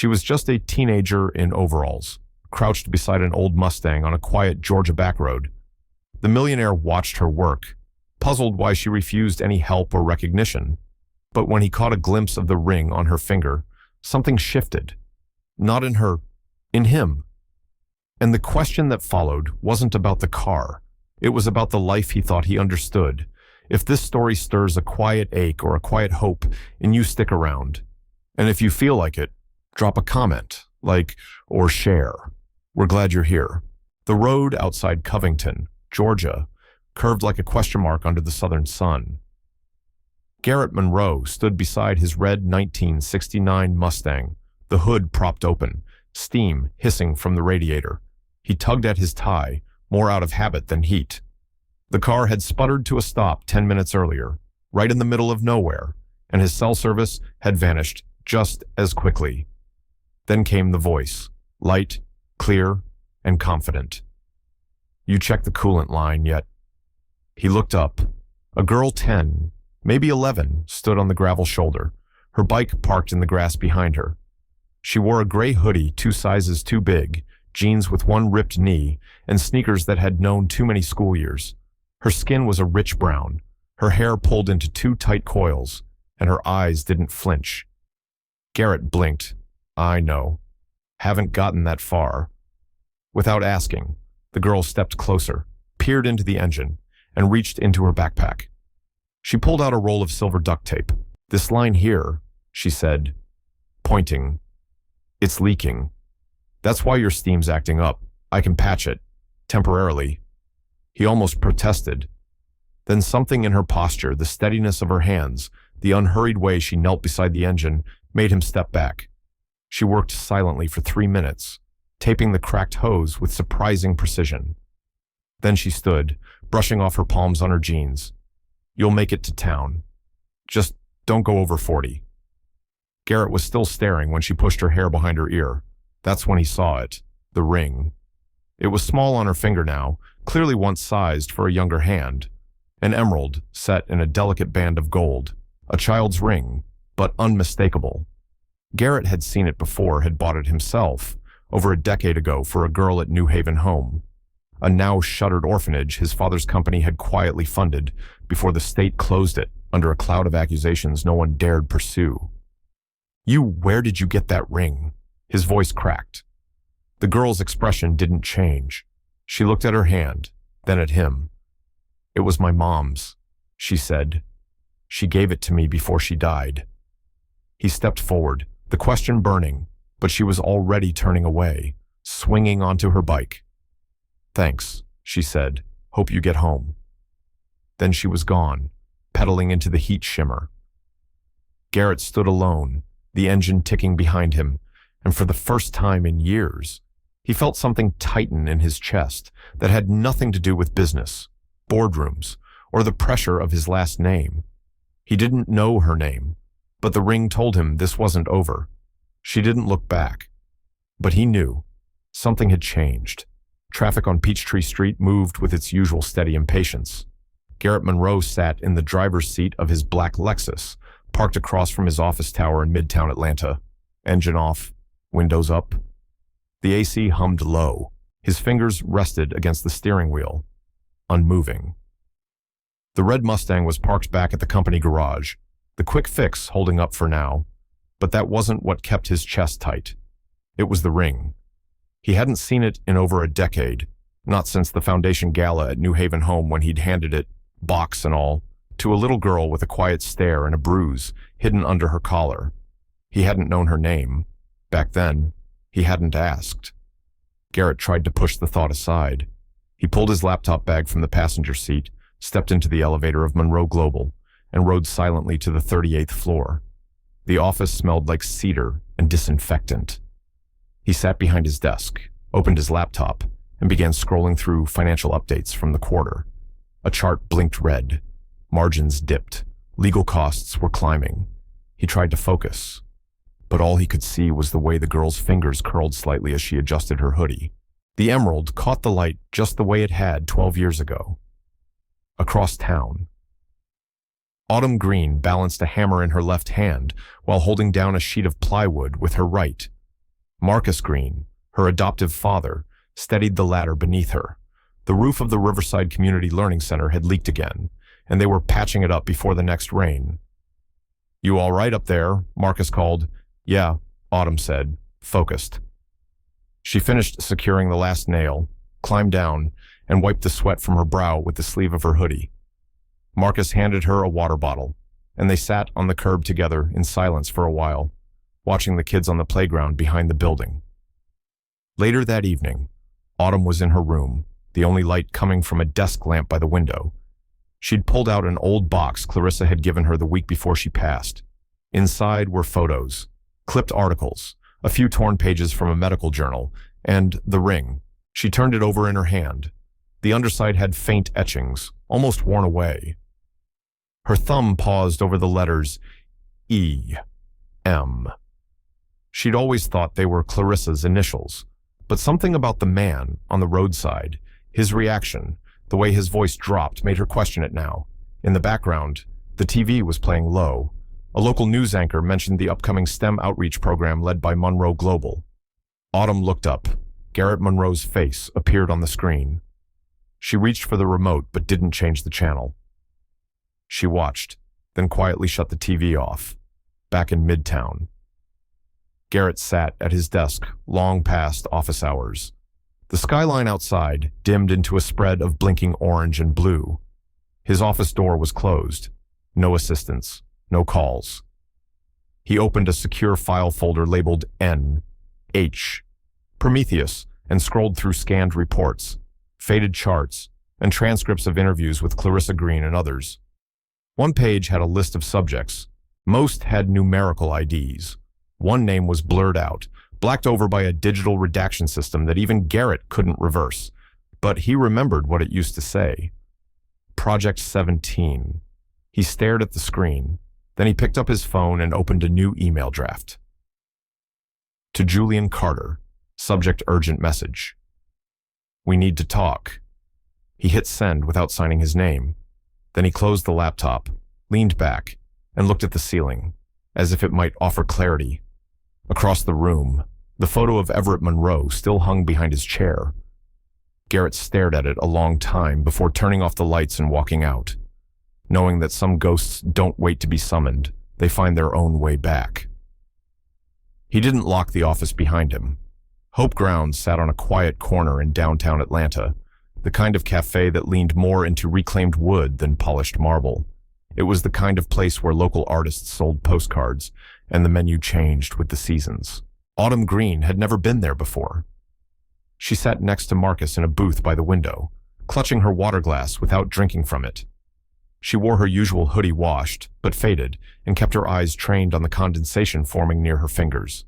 She was just a teenager in overalls, crouched beside an old Mustang on a quiet Georgia backroad. The millionaire watched her work, puzzled why she refused any help or recognition. But when he caught a glimpse of the ring on her finger, something shifted. Not in her, in him. And the question that followed wasn't about the car. It was about the life he thought he understood. If this story stirs a quiet ache or a quiet hope, and you stick around. And if you feel like it, drop a comment, like, or share. We're glad you're here. The road outside Covington, Georgia, curved like a question mark under the southern sun. Garrett Monroe stood beside his red 1969 Mustang, the hood propped open, steam hissing from the radiator. He tugged at his tie, more out of habit than heat. The car had sputtered to a stop 10 minutes earlier, right in the middle of nowhere, and his cell service had vanished just as quickly. Then came the voice, light, clear, and confident. You checked the coolant line yet? He looked up. A girl 10, maybe 11, stood on the gravel shoulder, her bike parked in the grass behind her. She wore a gray hoodie 2 sizes too big, jeans with one ripped knee, and sneakers that had known too many school years. Her skin was a rich brown, her hair pulled into 2 tight coils, and her eyes didn't flinch. Garrett blinked. I know. Haven't gotten that far. Without asking, the girl stepped closer, peered into the engine, and reached into her backpack. She pulled out a roll of silver duct tape. This line here, she said, pointing. It's leaking. That's why your steam's acting up. I can patch it. Temporarily. He almost protested. Then something in her posture, the steadiness of her hands, the unhurried way she knelt beside the engine, made him step back. She worked silently for 3 minutes, taping the cracked hose with surprising precision. Then she stood, brushing off her palms on her jeans. You'll make it to town. Just don't go over 40. Garrett was still staring when she pushed her hair behind her ear. That's when he saw it, the ring. It was small on her finger now, clearly once sized for a younger hand. An emerald set in a delicate band of gold. A child's ring, but unmistakable. Garrett had seen it before, had bought it himself, over a decade ago for a girl at New Haven Home. A now shuttered orphanage his father's company had quietly funded before the state closed it under a cloud of accusations no one dared pursue. Where did you get that ring? His voice cracked. The girl's expression didn't change. She looked at her hand, then at him. It was my mom's, she said. She gave it to me before she died. He stepped forward, the question burning, but she was already turning away, swinging onto her bike. Thanks, she said. Hope you get home. Then she was gone, pedaling into the heat shimmer. Garrett stood alone, the engine ticking behind him, and for the first time in years, he felt something tighten in his chest that had nothing to do with business, boardrooms, or the pressure of his last name. He didn't know her name, but the ring told him this wasn't over. She didn't look back. But he knew. Something had changed. Traffic on Peachtree Street moved with its usual steady impatience. Garrett Monroe sat in the driver's seat of his black Lexus, parked across from his office tower in Midtown Atlanta. Engine off, windows up. The AC hummed low. His fingers rested against the steering wheel, unmoving. The red Mustang was parked back at the company garage, the quick fix holding up for now. But that wasn't what kept his chest tight. It was the ring. He hadn't seen it in over a decade, not since the foundation gala at New Haven Home when he'd handed it, box and all, to a little girl with a quiet stare and a bruise hidden under her collar. He hadn't known her name. Back then, he hadn't asked. Garrett tried to push the thought aside. He pulled his laptop bag from the passenger seat, stepped into the elevator of Monroe Global, and rode silently to the 38th floor. The office smelled like cedar and disinfectant. He sat behind his desk, opened his laptop, and began scrolling through financial updates from the quarter. A chart blinked red. Margins dipped. Legal costs were climbing. He tried to focus, but all he could see was the way the girl's fingers curled slightly as she adjusted her hoodie. The emerald caught the light just the way it had 12 years ago. Across town. Autumn Green balanced a hammer in her left hand while holding down a sheet of plywood with her right, Marcus Green, her adoptive father, steadied the ladder beneath her. The roof of the Riverside Community Learning Center had leaked again, and they were patching it up before the next rain. "You all right up there?" Marcus called. "Yeah," Autumn said, focused. She finished securing the last nail, climbed down, and wiped the sweat from her brow with the sleeve of her hoodie. Marcus handed her a water bottle, and they sat on the curb together in silence for a while, watching the kids on the playground behind the building. Later that evening, Autumn was in her room, the only light coming from a desk lamp by the window. She'd pulled out an old box Clarissa had given her the week before she passed. Inside were photos, clipped articles, a few torn pages from a medical journal, and the ring. She turned it over in her hand. The underside had faint etchings, almost worn away. Her thumb paused over the letters E.M. She'd always thought they were Clarissa's initials, but something about the man on the roadside, his reaction, the way his voice dropped, made her question it now. In the background, the TV was playing low. A local news anchor mentioned the upcoming STEM outreach program led by Monroe Global. Autumn looked up. Garrett Monroe's face appeared on the screen. She reached for the remote but didn't change the channel. She watched, then quietly shut the TV off. Back in Midtown, Garrett sat at his desk long past office hours. The skyline outside dimmed into a spread of blinking orange and blue. His office door was closed. No assistance, no calls. He opened a secure file folder labeled N.H. Prometheus and scrolled through scanned reports, faded charts, and transcripts of interviews with Clarissa Green and others. One page had a list of subjects. Most had numerical IDs. One name was blurred out, blacked over by a digital redaction system that even Garrett couldn't reverse. But he remembered what it used to say. Project 17. He stared at the screen. Then he picked up his phone and opened a new email draft. To Julian Carter. Subject urgent message. We need to talk. He hit send without signing his name. Then he closed the laptop, leaned back, and looked at the ceiling, as if it might offer clarity. Across the room, the photo of Everett Monroe still hung behind his chair. Garrett stared at it a long time before turning off the lights and walking out, knowing that some ghosts don't wait to be summoned, they find their own way back. He didn't lock the office behind him. Hope Grounds sat on a quiet corner in downtown Atlanta, the kind of cafe that leaned more into reclaimed wood than polished marble. It was the kind of place where local artists sold postcards, and the menu changed with the seasons. Autumn Green had never been there before. She sat next to Marcus in a booth by the window, clutching her water glass without drinking from it. She wore her usual hoodie washed, but faded, and kept her eyes trained on the condensation forming near her fingers.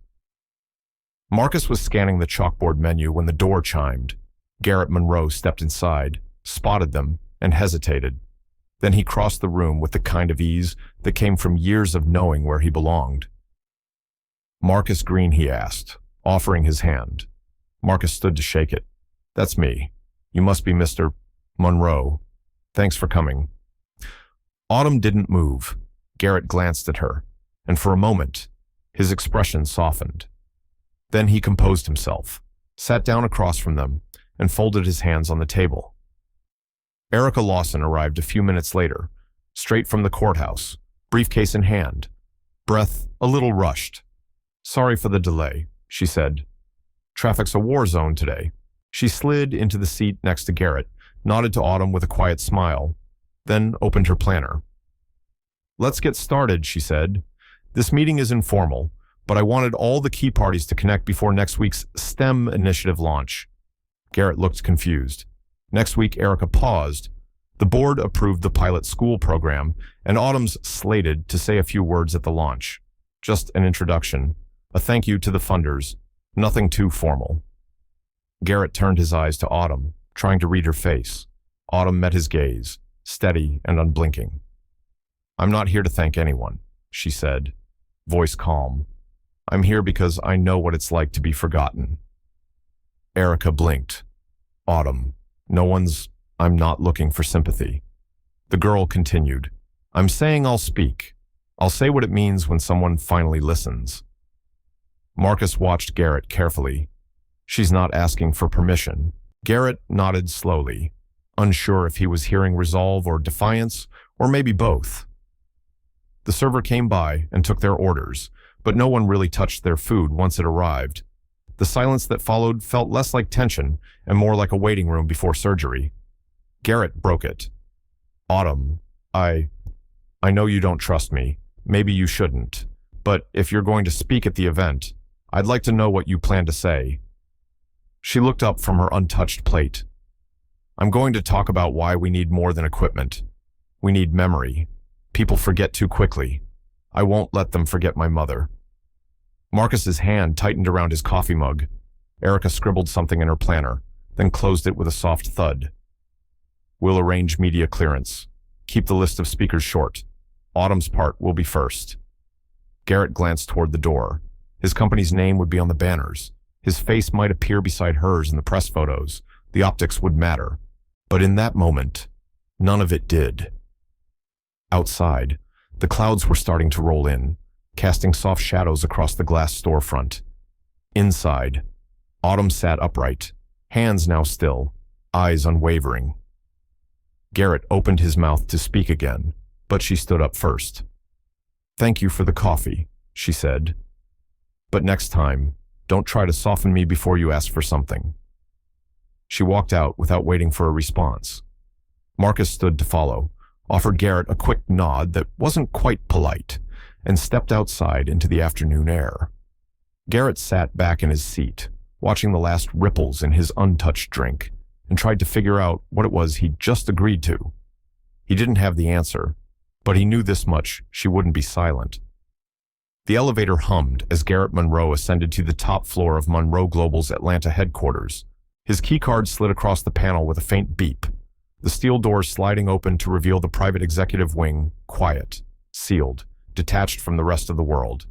Marcus was scanning the chalkboard menu when the door chimed. Garrett Monroe stepped inside, spotted them, and hesitated. Then he crossed the room with the kind of ease that came from years of knowing where he belonged. "Marcus Green," he asked, offering his hand. Marcus stood to shake it. "That's me. You must be Mr. Monroe. Thanks for coming." Autumn didn't move. Garrett glanced at her, and for a moment, his expression softened. Then he composed himself, sat down across from them, and folded his hands on the table. Erica Lawson arrived a few minutes later, straight from the courthouse, briefcase in hand, breath a little rushed. "Sorry for the delay," she said. "Traffic's a war zone today." She slid into the seat next to Garrett, nodded to Autumn with a quiet smile, then opened her planner. "Let's get started," she said. "This meeting is informal, but I wanted all the key parties to connect before next week's STEM initiative launch." Garrett looked confused. Next week, Erica paused. The board approved the pilot school program, and Autumn's slated to say a few words at the launch. Just an introduction, a thank you to the funders, nothing too formal. Garrett turned his eyes to Autumn, trying to read her face. Autumn met his gaze, steady and unblinking. "I'm not here to thank anyone," she said, voice calm. "I'm here because I know what it's like to be forgotten." Erica blinked. "Autumn, I'm not looking for sympathy." The girl continued. "I'm saying I'll speak. I'll say what it means when someone finally listens." Marcus watched Garrett carefully. She's not asking for permission. Garrett nodded slowly, unsure if he was hearing resolve or defiance, or maybe both. The server came by and took their orders, but no one really touched their food once it arrived. The silence that followed felt less like tension and more like a waiting room before surgery. Garrett broke it. Autumn, I know you don't trust me. Maybe you shouldn't. But if you're going to speak at the event, I'd like to know what you plan to say. She looked up from her untouched plate. I'm going to talk about why we need more than equipment. We need memory. People forget too quickly. I won't let them forget my mother. Marcus's hand tightened around his coffee mug. Erica scribbled something in her planner, then closed it with a soft thud. We'll arrange media clearance. Keep the list of speakers short. Autumn's part will be first. Garrett glanced toward the door. His company's name would be on the banners. His face might appear beside hers in the press photos. The optics would matter. But in that moment, none of it did. Outside, the clouds were starting to roll in, casting soft shadows across the glass storefront. Inside, Autumn sat upright, hands now still, eyes unwavering. Garrett opened his mouth to speak again, but she stood up first. Thank you for the coffee, she said. But next time, don't try to soften me before you ask for something. She walked out without waiting for a response. Marcus stood to follow, offered Garrett a quick nod that wasn't quite polite, and stepped outside into the afternoon air. Garrett sat back in his seat, watching the last ripples in his untouched drink, and tried to figure out what it was he'd just agreed to. He didn't have the answer, but he knew this much: she wouldn't be silent. The elevator hummed as Garrett Monroe ascended to the top floor of Monroe Global's Atlanta headquarters. His keycard slid across the panel with a faint beep, the steel doors sliding open to reveal the private executive wing, quiet, sealed, detached from the rest of the world.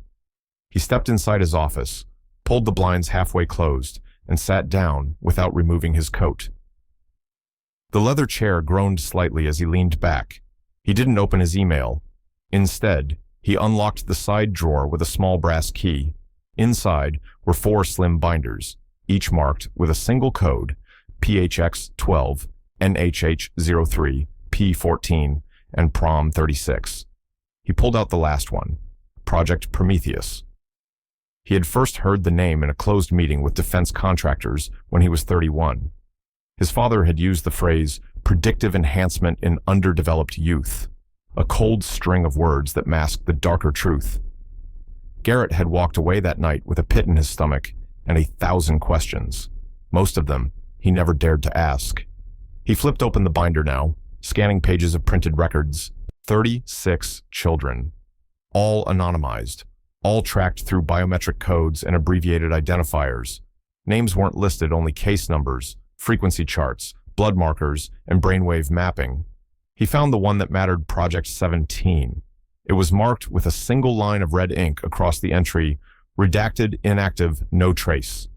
He stepped inside his office, pulled the blinds halfway closed, and sat down without removing his coat. The leather chair groaned slightly as he leaned back. He didn't open his email. Instead, he unlocked the side drawer with a small brass key. Inside were 4 slim binders, each marked with a single code: PHX-12, NHH-03, P14, and PROM-36. He pulled out the last one, Project Prometheus. He had first heard the name in a closed meeting with defense contractors when he was 31. His father had used the phrase predictive enhancement in underdeveloped youth, a cold string of words that masked the darker truth. Garrett had walked away that night with a pit in his stomach and 1,000 questions. Most of them he never dared to ask. He flipped open the binder now, scanning pages of printed records. 36 children, all anonymized, all tracked through biometric codes and abbreviated identifiers. Names weren't listed, only case numbers, frequency charts, blood markers, and brainwave mapping. He found the one that mattered: Project 17. It was marked with a single line of red ink across the entry: redacted, inactive, no trace.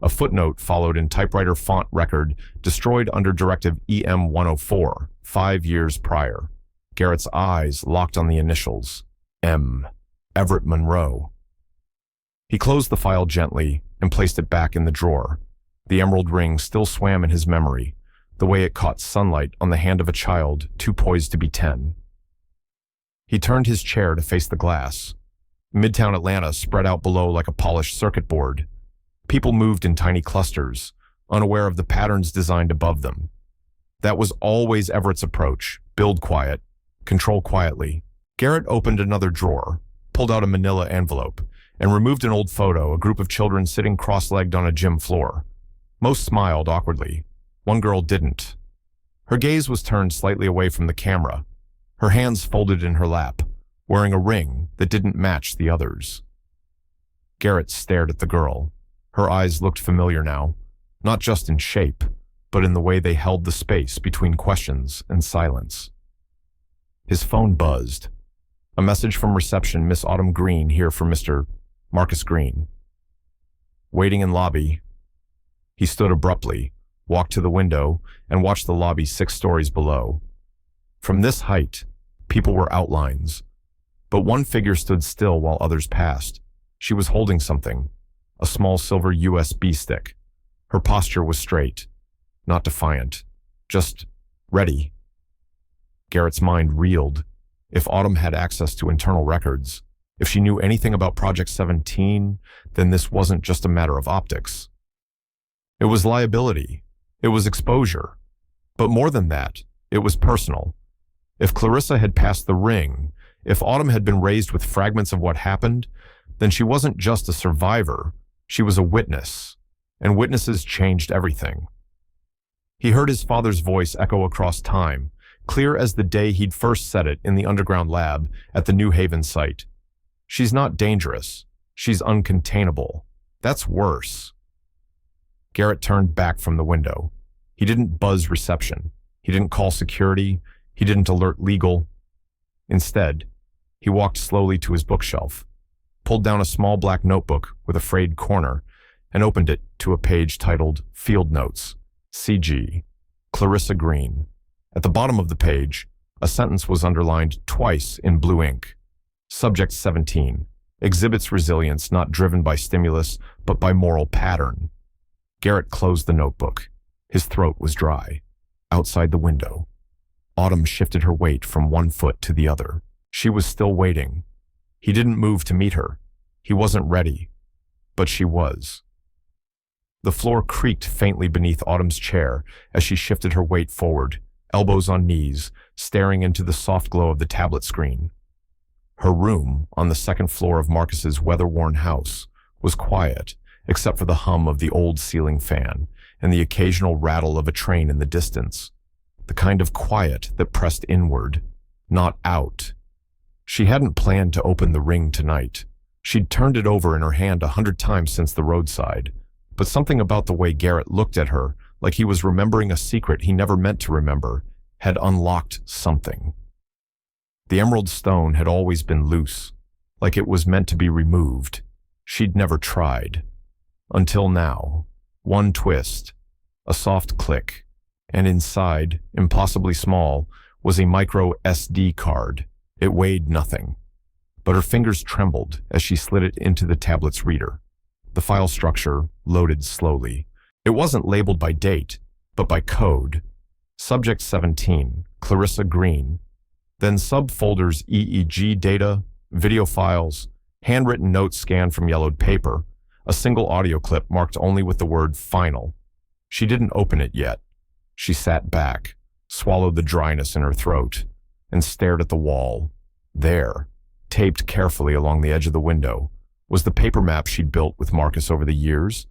A footnote followed in typewriter font: record destroyed under Directive EM-104, 5 years prior. Garrett's eyes locked on the initials: M. Everett Monroe. He closed the file gently and placed it back in the drawer. The emerald ring still swam in his memory, the way it caught sunlight on the hand of a child too poised to be 10. He turned his chair to face the glass. Midtown Atlanta spread out below like a polished circuit board. People moved in tiny clusters, unaware of the patterns designed above them. That was always Everett's approach: build quiet, control quietly. Garrett opened another drawer, pulled out a manila envelope, and removed an old photo: a group of children sitting cross-legged on a gym floor. Most smiled awkwardly. One girl didn't. Her gaze was turned slightly away from the camera, her hands folded in her lap, wearing a ring that didn't match the others. Garrett stared at the girl. Her eyes looked familiar now, not just in shape, but in the way they held the space between questions and silence. His phone buzzed. A message from reception: Miss Autumn Green here for Mr. Marcus Green. Waiting in lobby. He stood abruptly, walked to the window, and watched the lobby 6 stories below. From this height, people were outlines, but one figure stood still while others passed. She was holding something, a small silver USB stick. Her posture was straight, not defiant, just ready. Garrett's mind reeled. If Autumn had access to internal records, if she knew anything about Project 17, then this wasn't just a matter of optics. It was liability. It was exposure. But more than that, it was personal. If Clarissa had passed the ring, if Autumn had been raised with fragments of what happened, then she wasn't just a survivor, she was a witness, and witnesses changed everything. He heard his father's voice echo across time, clear as the day he'd first said it in the underground lab at the New Haven site. She's not dangerous. She's uncontainable. That's worse. Garrett turned back from the window. He didn't buzz reception. He didn't call security. He didn't alert legal. Instead, he walked slowly to his bookshelf, pulled down a small black notebook with a frayed corner, and opened it to a page titled Field Notes, CG, Clarissa Green. At the bottom of the page, a sentence was underlined twice in blue ink. Subject 17, exhibits resilience not driven by stimulus, but by moral pattern. Garrett closed the notebook. His throat was dry. Outside the window, Autumn shifted her weight from one foot to the other. She was still waiting. He didn't move to meet her. He wasn't ready, but she was. The floor creaked faintly beneath Autumn's chair as she shifted her weight forward, elbows on knees, staring into the soft glow of the tablet screen. Her room, on the second floor of Marcus's weather-worn house, was quiet, except for the hum of the old ceiling fan and the occasional rattle of a train in the distance. The kind of quiet that pressed inward, not out. She hadn't planned to open the ring tonight. She'd turned it over in her hand 100 times since the roadside, but something about the way Garrett looked at her, like he was remembering a secret he never meant to remember, had unlocked something. The emerald stone had always been loose, like it was meant to be removed. She'd never tried. Until now. One twist, a soft click, and inside, impossibly small, was a micro SD card. It weighed nothing, but her fingers trembled as she slid it into the tablet's reader. The file structure loaded slowly. It wasn't labeled by date, but by code. Subject 17, Clarissa Green. Then subfolders EEG data, video files, handwritten notes scanned from yellowed paper, a single audio clip marked only with the word final. She didn't open it yet. She sat back, swallowed the dryness in her throat, and stared at the wall. There, taped carefully along the edge of the window, was the paper map she'd built with Marcus over the years.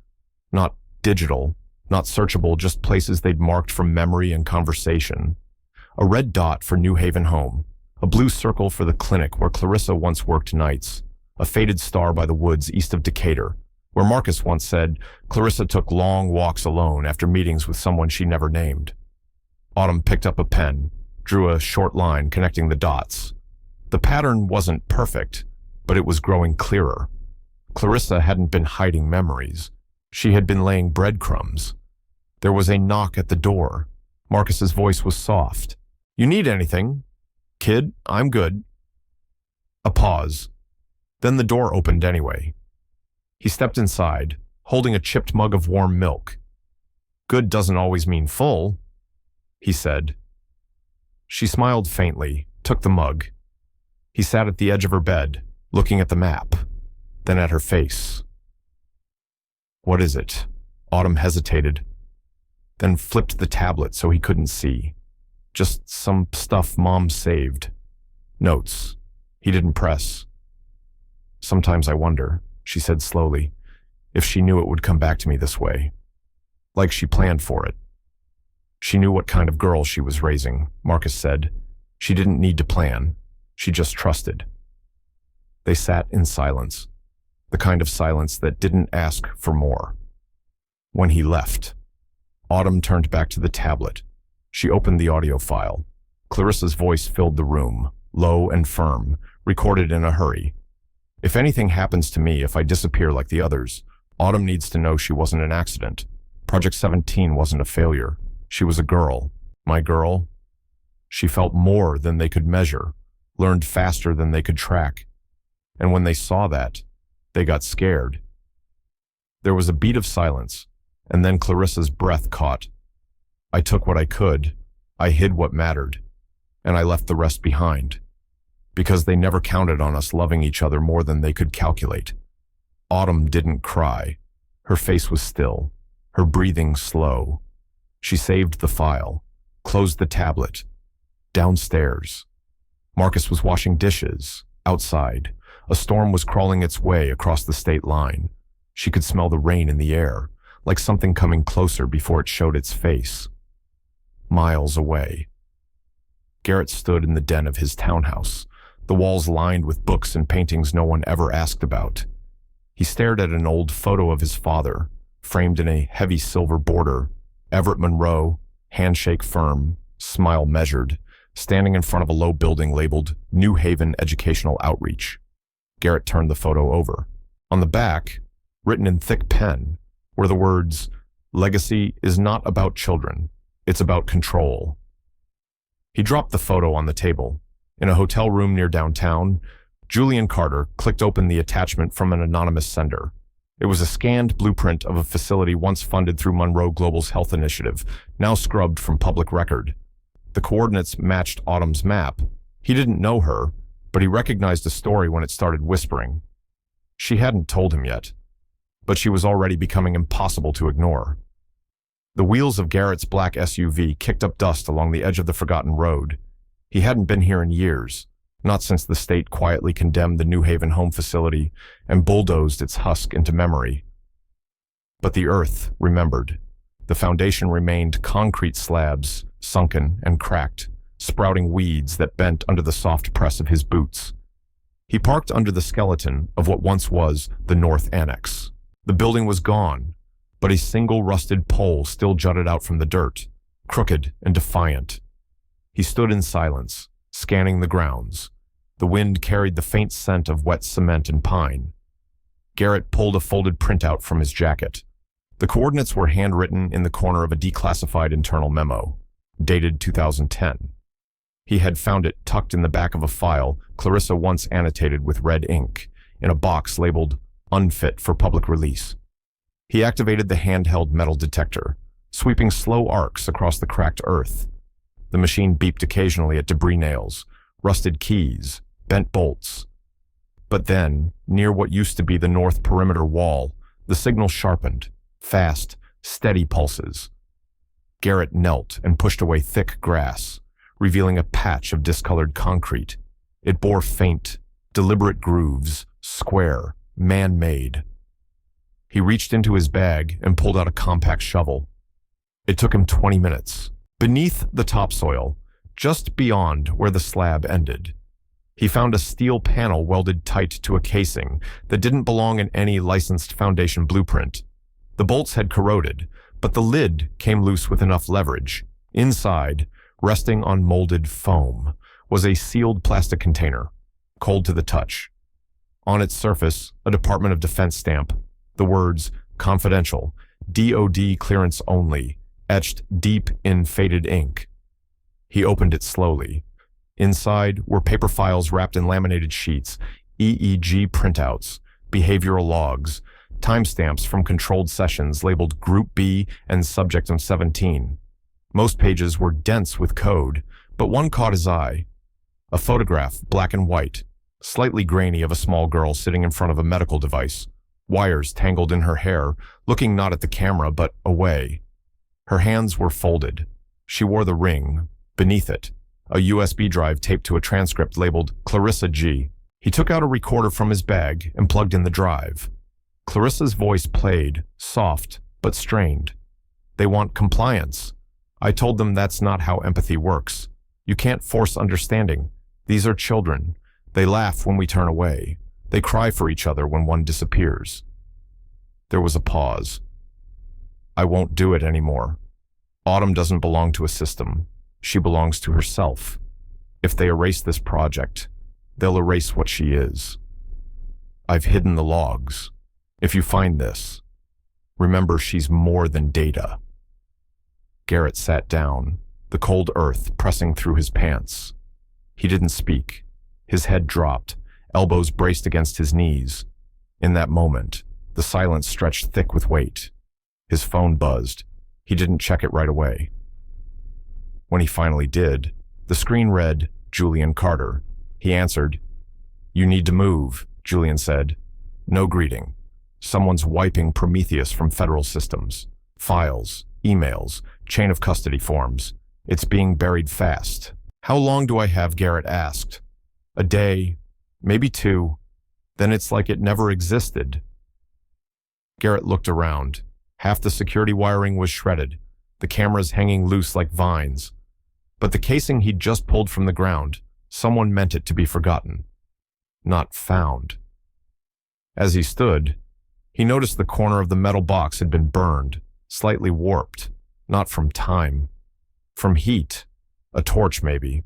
Not digital, not searchable, just places they'd marked from memory and conversation. A red dot for New Haven home, a blue circle for the clinic where Clarissa once worked nights, a faded star by the woods east of Decatur, where Marcus once said Clarissa took long walks alone after meetings with someone she never named. Autumn picked up a pen, drew a short line connecting the dots. The pattern wasn't perfect, but it was growing clearer. Clarissa hadn't been hiding memories. She had been laying breadcrumbs. There was a knock at the door. Marcus's voice was soft. "You need anything? Kid, I'm good." A pause. Then the door opened anyway. He stepped inside, holding a chipped mug of warm milk. "Good doesn't always mean full," he said. She smiled faintly, took the mug. He sat at the edge of her bed, looking at the map, then at her face. "What is it?" Autumn hesitated, then flipped the tablet so he couldn't see. "Just some stuff Mom saved. Notes." He didn't press. "Sometimes I wonder," she said slowly, "if she knew it would come back to me this way. Like she planned for it." "She knew what kind of girl she was raising," Marcus said. "She didn't need to plan. She just trusted." They sat in silence, the kind of silence that didn't ask for more. When he left, Autumn turned back to the tablet. She opened the audio file. Clarissa's voice filled the room, low and firm, recorded in a hurry. "If anything happens to me, if I disappear like the others, Autumn needs to know she wasn't an accident. Project 17 wasn't a failure. She was a girl. My girl. She felt more than they could measure, learned faster than they could track. And when they saw that, they got scared. There was a beat of silence, and then Clarissa's breath caught. I took what I could, I hid what mattered, and I left the rest behind. Because they never counted on us loving each other more than they could calculate. Autumn didn't cry. Her face was still, her breathing slow. She saved the file, closed the tablet. Downstairs. Marcus was washing dishes, outside. A storm was crawling its way across the state line. She could smell the rain in the air, like something coming closer before it showed its face. Miles away. Garrett stood in the den of his townhouse, the walls lined with books and paintings no one ever asked about. He stared at an old photo of his father, framed in a heavy silver border. Everett Monroe, handshake firm, smile measured, standing in front of a low building labeled New Haven Educational Outreach. Garrett turned the photo over. On the back, written in thick pen, were the words, "Legacy is not about children, it's about control." He dropped the photo on the table. In a hotel room near downtown, Julian Carter clicked open the attachment from an anonymous sender. It was a scanned blueprint of a facility once funded through Monroe Global's health initiative, now scrubbed from public record. The coordinates matched Autumn's map. He didn't know her, but he recognized a story when it started whispering. She hadn't told him yet, but she was already becoming impossible to ignore. The wheels of Garrett's black SUV kicked up dust along the edge of the forgotten road. He hadn't been here in years, not since the state quietly condemned the New Haven home facility and bulldozed its husk into memory. But the earth remembered. The foundation remained concrete slabs, sunken and cracked, sprouting weeds that bent under the soft press of his boots. He parked under the skeleton of what once was the North Annex. The building was gone, but a single rusted pole still jutted out from the dirt, crooked and defiant. He stood in silence, scanning the grounds. The wind carried the faint scent of wet cement and pine. Garrett pulled a folded printout from his jacket. The coordinates were handwritten in the corner of a declassified internal memo, dated 2010. He had found it tucked in the back of a file Clarissa once annotated with red ink, in a box labeled "Unfit for Public Release." He activated the handheld metal detector, sweeping slow arcs across the cracked earth. The machine beeped occasionally at debris nails, rusted keys, bent bolts. But then, near what used to be the north perimeter wall, the signal sharpened, fast, steady pulses. Garrett knelt and pushed away thick grass, revealing a patch of discolored concrete. It bore faint, deliberate grooves, square, man-made. He reached into his bag and pulled out a compact shovel. It took him 20 minutes. Beneath the topsoil, just beyond where the slab ended, he found a steel panel welded tight to a casing that didn't belong in any licensed foundation blueprint. The bolts had corroded, but the lid came loose with enough leverage. Inside, resting on molded foam, was a sealed plastic container, cold to the touch. On its surface, a Department of Defense stamp, the words "Confidential, DOD clearance only," etched deep in faded ink. He opened it slowly. Inside were paper files wrapped in laminated sheets, EEG printouts, behavioral logs, timestamps from controlled sessions labeled Group B and Subject 17. Most pages were dense with code, but one caught his eye. A photograph, black and white, slightly grainy, of a small girl sitting in front of a medical device, wires tangled in her hair, looking not at the camera but away. Her hands were folded. She wore the ring. Beneath it, a USB drive taped to a transcript labeled Clarissa G. He took out a recorder from his bag and plugged in the drive. Clarissa's voice played, soft but strained. "They want compliance. I told them that's not how empathy works. You can't force understanding. These are children. They laugh when we turn away. They cry for each other when one disappears." There was a pause. "I won't do it anymore. Autumn doesn't belong to a system. She belongs to herself. If they erase this project, they'll erase what she is. I've hidden the logs. If you find this, remember she's more than data." Garrett sat down, the cold earth pressing through his pants. He didn't speak. His head dropped, elbows braced against his knees. In that moment, The silence stretched thick with weight. His phone buzzed. He didn't check it right away. When he finally did, the screen read, Julian Carter. He answered. "You need to move," Julian said. No greeting. Someone's wiping Prometheus from federal systems. Files, emails, chain of custody forms. It's being buried fast. "How long do I have?" Garrett asked. "A day, maybe 2. Then it's like it never existed." Garrett looked around. Half the security wiring was shredded, the cameras hanging loose like vines. But the casing he'd just pulled from the ground, someone meant it to be forgotten, not found. As he stood, he noticed the corner of the metal box had been burned, slightly warped, not from time, from heat, a torch maybe,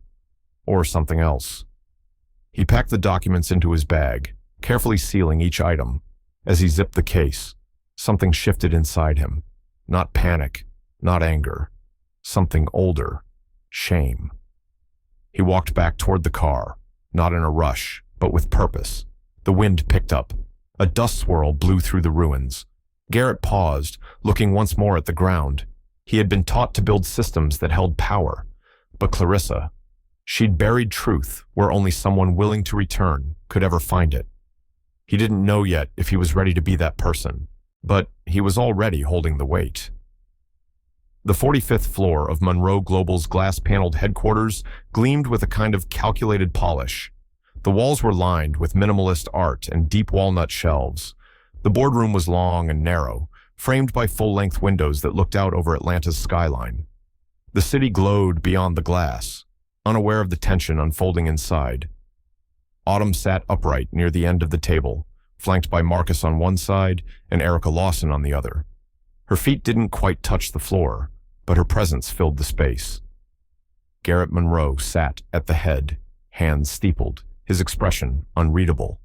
or something else. He packed the documents into his bag, carefully sealing each item. As he zipped the case, something shifted inside him. Not panic, not anger. Something older. Shame. He walked back toward the car, not in a rush, but with purpose. The wind picked up. A dust swirl blew through the ruins. Garrett paused, looking once more at the ground. He had been taught to build systems that held power. But Clarissa, she'd buried truth where only someone willing to return could ever find it. He didn't know yet if he was ready to be that person, but he was already holding the weight. The 45th floor of Monroe Global's glass-paneled headquarters gleamed with a kind of calculated polish. The walls were lined with minimalist art and deep walnut shelves. The boardroom was long and narrow, framed by full-length windows that looked out over Atlanta's skyline. The city glowed beyond the glass, unaware of the tension unfolding inside. Autumn sat upright near the end of the table, flanked by Marcus on one side and Erica Lawson on the other. Her feet didn't quite touch the floor, but her presence filled the space. Garrett Monroe sat at the head, hands steepled, his expression unreadable.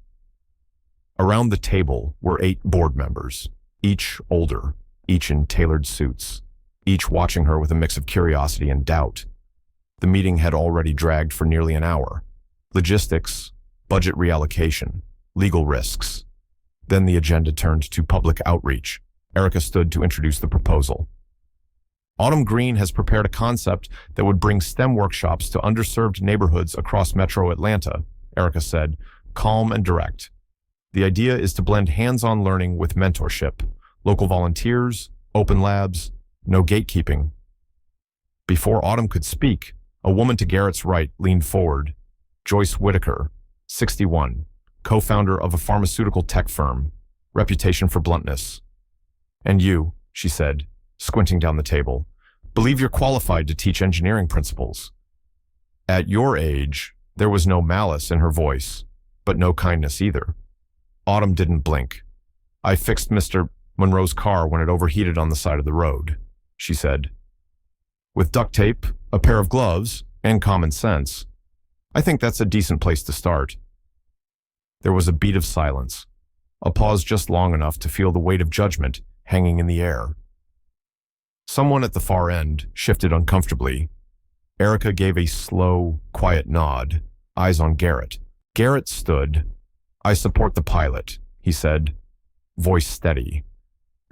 Around the table were 8 board members, each older, each in tailored suits, each watching her with a mix of curiosity and doubt. The meeting had already dragged for nearly an hour. Logistics, budget reallocation, legal risks. Then the agenda turned to public outreach. Erica stood to introduce the proposal. Autumn Green has prepared a concept that would bring STEM workshops to underserved neighborhoods across Metro Atlanta, Erica said, calm and direct. The idea is to blend hands-on learning with mentorship, local volunteers, open labs, no gatekeeping. Before Autumn could speak, a woman to Garrett's right leaned forward. Joyce Whitaker, 61, co-founder of a pharmaceutical tech firm, reputation for bluntness. "And you," she said, squinting down the table, "believe you're qualified to teach engineering principles." At your age, there was no malice in her voice, but no kindness either. Autumn didn't blink. "I fixed Mr. Monroe's car when it overheated on the side of the road," she said. "With duct tape, a pair of gloves, and common sense. I think that's a decent place to start." There was a beat of silence, a pause just long enough to feel the weight of judgment hanging in the air. Someone at the far end shifted uncomfortably. Erica gave a slow, quiet nod, eyes on Garrett. Garrett stood. "I support the pilot," he said, voice steady.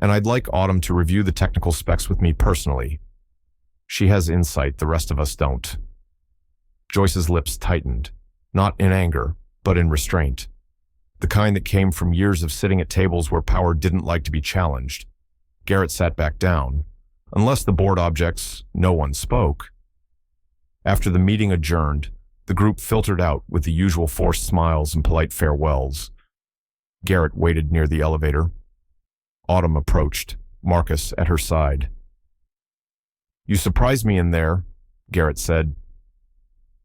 "And I'd like Autumn to review the technical specs with me personally. She has insight the rest of us don't." Joyce's lips tightened, not in anger, but in restraint. The kind that came from years of sitting at tables where power didn't like to be challenged. Garrett sat back down. Unless the board objects, no one spoke. After the meeting adjourned, the group filtered out with the usual forced smiles and polite farewells. Garrett waited near the elevator. Autumn approached, Marcus at her side. "You surprised me in there," Garrett said.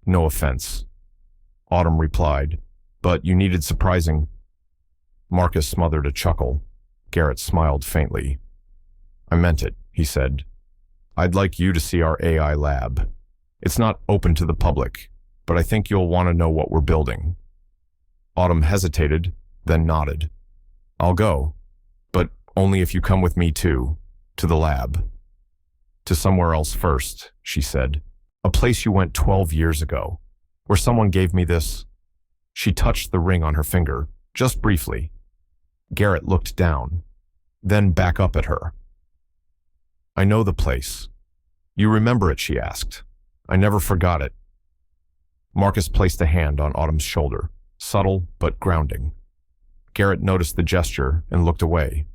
"No offense," Autumn replied, "but you needed surprising." Marcus smothered a chuckle. Garrett smiled faintly. "I meant it," he said. "I'd like you to see our AI lab. It's not open to the public, but I think you'll want to know what we're building." Autumn hesitated, then nodded. "I'll go, but only if you come with me too, to the lab." "To somewhere else first," she said. "A place you went 12 years ago, where someone gave me this." She touched the ring on her finger, just briefly. Garrett looked down, then back up at her. "I know the place. You remember it?" she asked. "I never forgot it." Marcus placed a hand on Autumn's shoulder, subtle but grounding. Garrett noticed the gesture and looked away.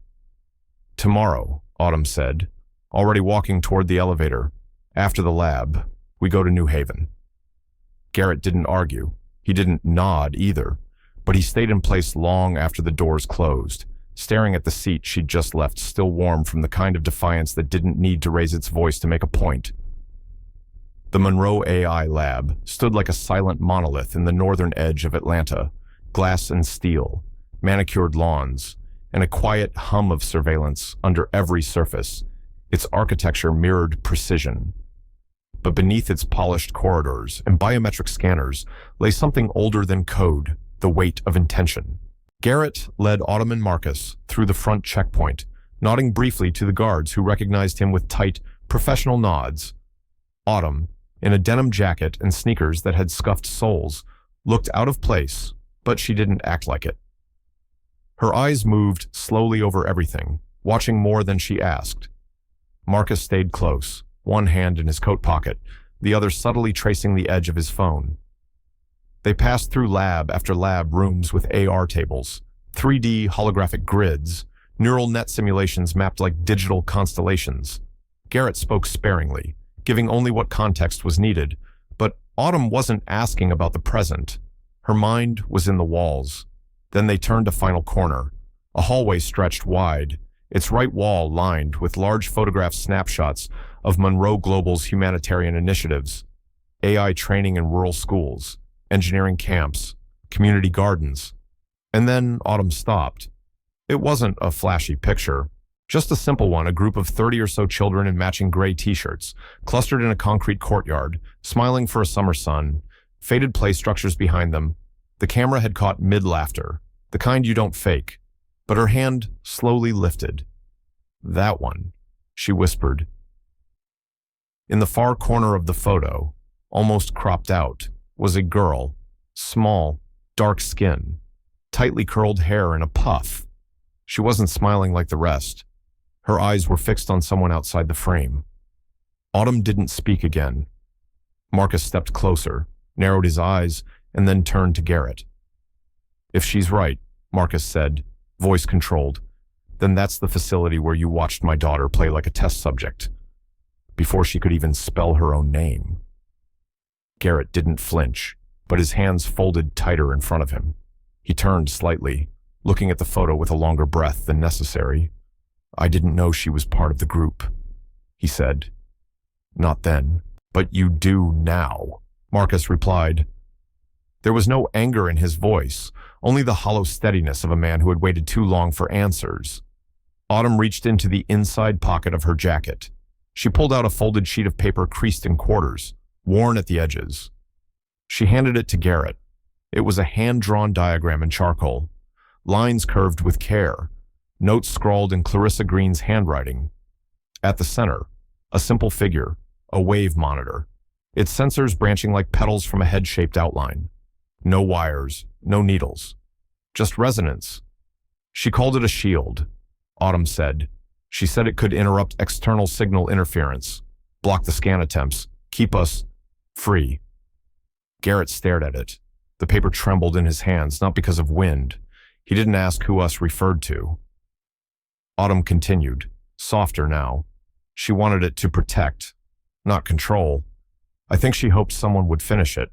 "Tomorrow," Autumn said, already walking toward the elevator. "After the lab, we go to New Haven." Garrett didn't argue. He didn't nod either, but he stayed in place long after the doors closed, staring at the seat she'd just left, still warm from the kind of defiance that didn't need to raise its voice to make a point. The Monroe AI lab stood like a silent monolith in the northern edge of Atlanta, glass and steel, manicured lawns, and a quiet hum of surveillance under every surface. Its architecture mirrored precision. But beneath its polished corridors and biometric scanners lay something older than code, the weight of intention. Garrett led Autumn and Marcus through the front checkpoint, nodding briefly to the guards who recognized him with tight, professional nods. Autumn, in a denim jacket and sneakers that had scuffed soles, looked out of place, but she didn't act like it. Her eyes moved slowly over everything, watching more than she asked. Marcus stayed close, one hand in his coat pocket, the other subtly tracing the edge of his phone. They passed through lab after lab rooms with AR tables, 3D holographic grids, neural net simulations mapped like digital constellations. Garrett spoke sparingly, giving only what context was needed, but Autumn wasn't asking about the present. Her mind was in the walls. Then they turned a final corner. A hallway stretched wide, its right wall lined with large photograph snapshots of Monroe Global's humanitarian initiatives, AI training in rural schools, engineering camps, community gardens. And then Autumn stopped. It wasn't a flashy picture, just a simple one, a group of 30 or so children in matching gray t-shirts, clustered in a concrete courtyard, smiling for a summer sun, faded play structures behind them. The camera had caught mid-laughter, the kind you don't fake, but her hand slowly lifted. "That one," she whispered. In the far corner of the photo, almost cropped out, was a girl, small, dark skin, tightly curled hair in a puff. She wasn't smiling like the rest. Her eyes were fixed on someone outside the frame. Autumn didn't speak again. Marcus stepped closer, narrowed his eyes, and then turned to Garrett. "If she's right," Marcus said, voice controlled, "then that's the facility where you watched my daughter play like a test subject, before she could even spell her own name." Garrett didn't flinch, but his hands folded tighter in front of him. He turned slightly, looking at the photo with a longer breath than necessary. "I didn't know she was part of the group," he said. "Not then, but you do now," Marcus replied. There was no anger in his voice, only the hollow steadiness of a man who had waited too long for answers. Autumn reached into the inside pocket of her jacket. She pulled out a folded sheet of paper creased in quarters, worn at the edges. She handed it to Garrett. It was a hand-drawn diagram in charcoal, lines curved with care, notes scrawled in Clarissa Green's handwriting. At the center, a simple figure, a wave monitor, its sensors branching like petals from a head-shaped outline. No wires, no needles, just resonance. She called it a shield, Autumn said. She said it could interrupt external signal interference, block the scan attempts, keep us free. Garrett stared at it. The paper trembled in his hands, not because of wind. He didn't ask who us referred to. Autumn continued, softer now. She wanted it to protect, not control. I think she hoped someone would finish it.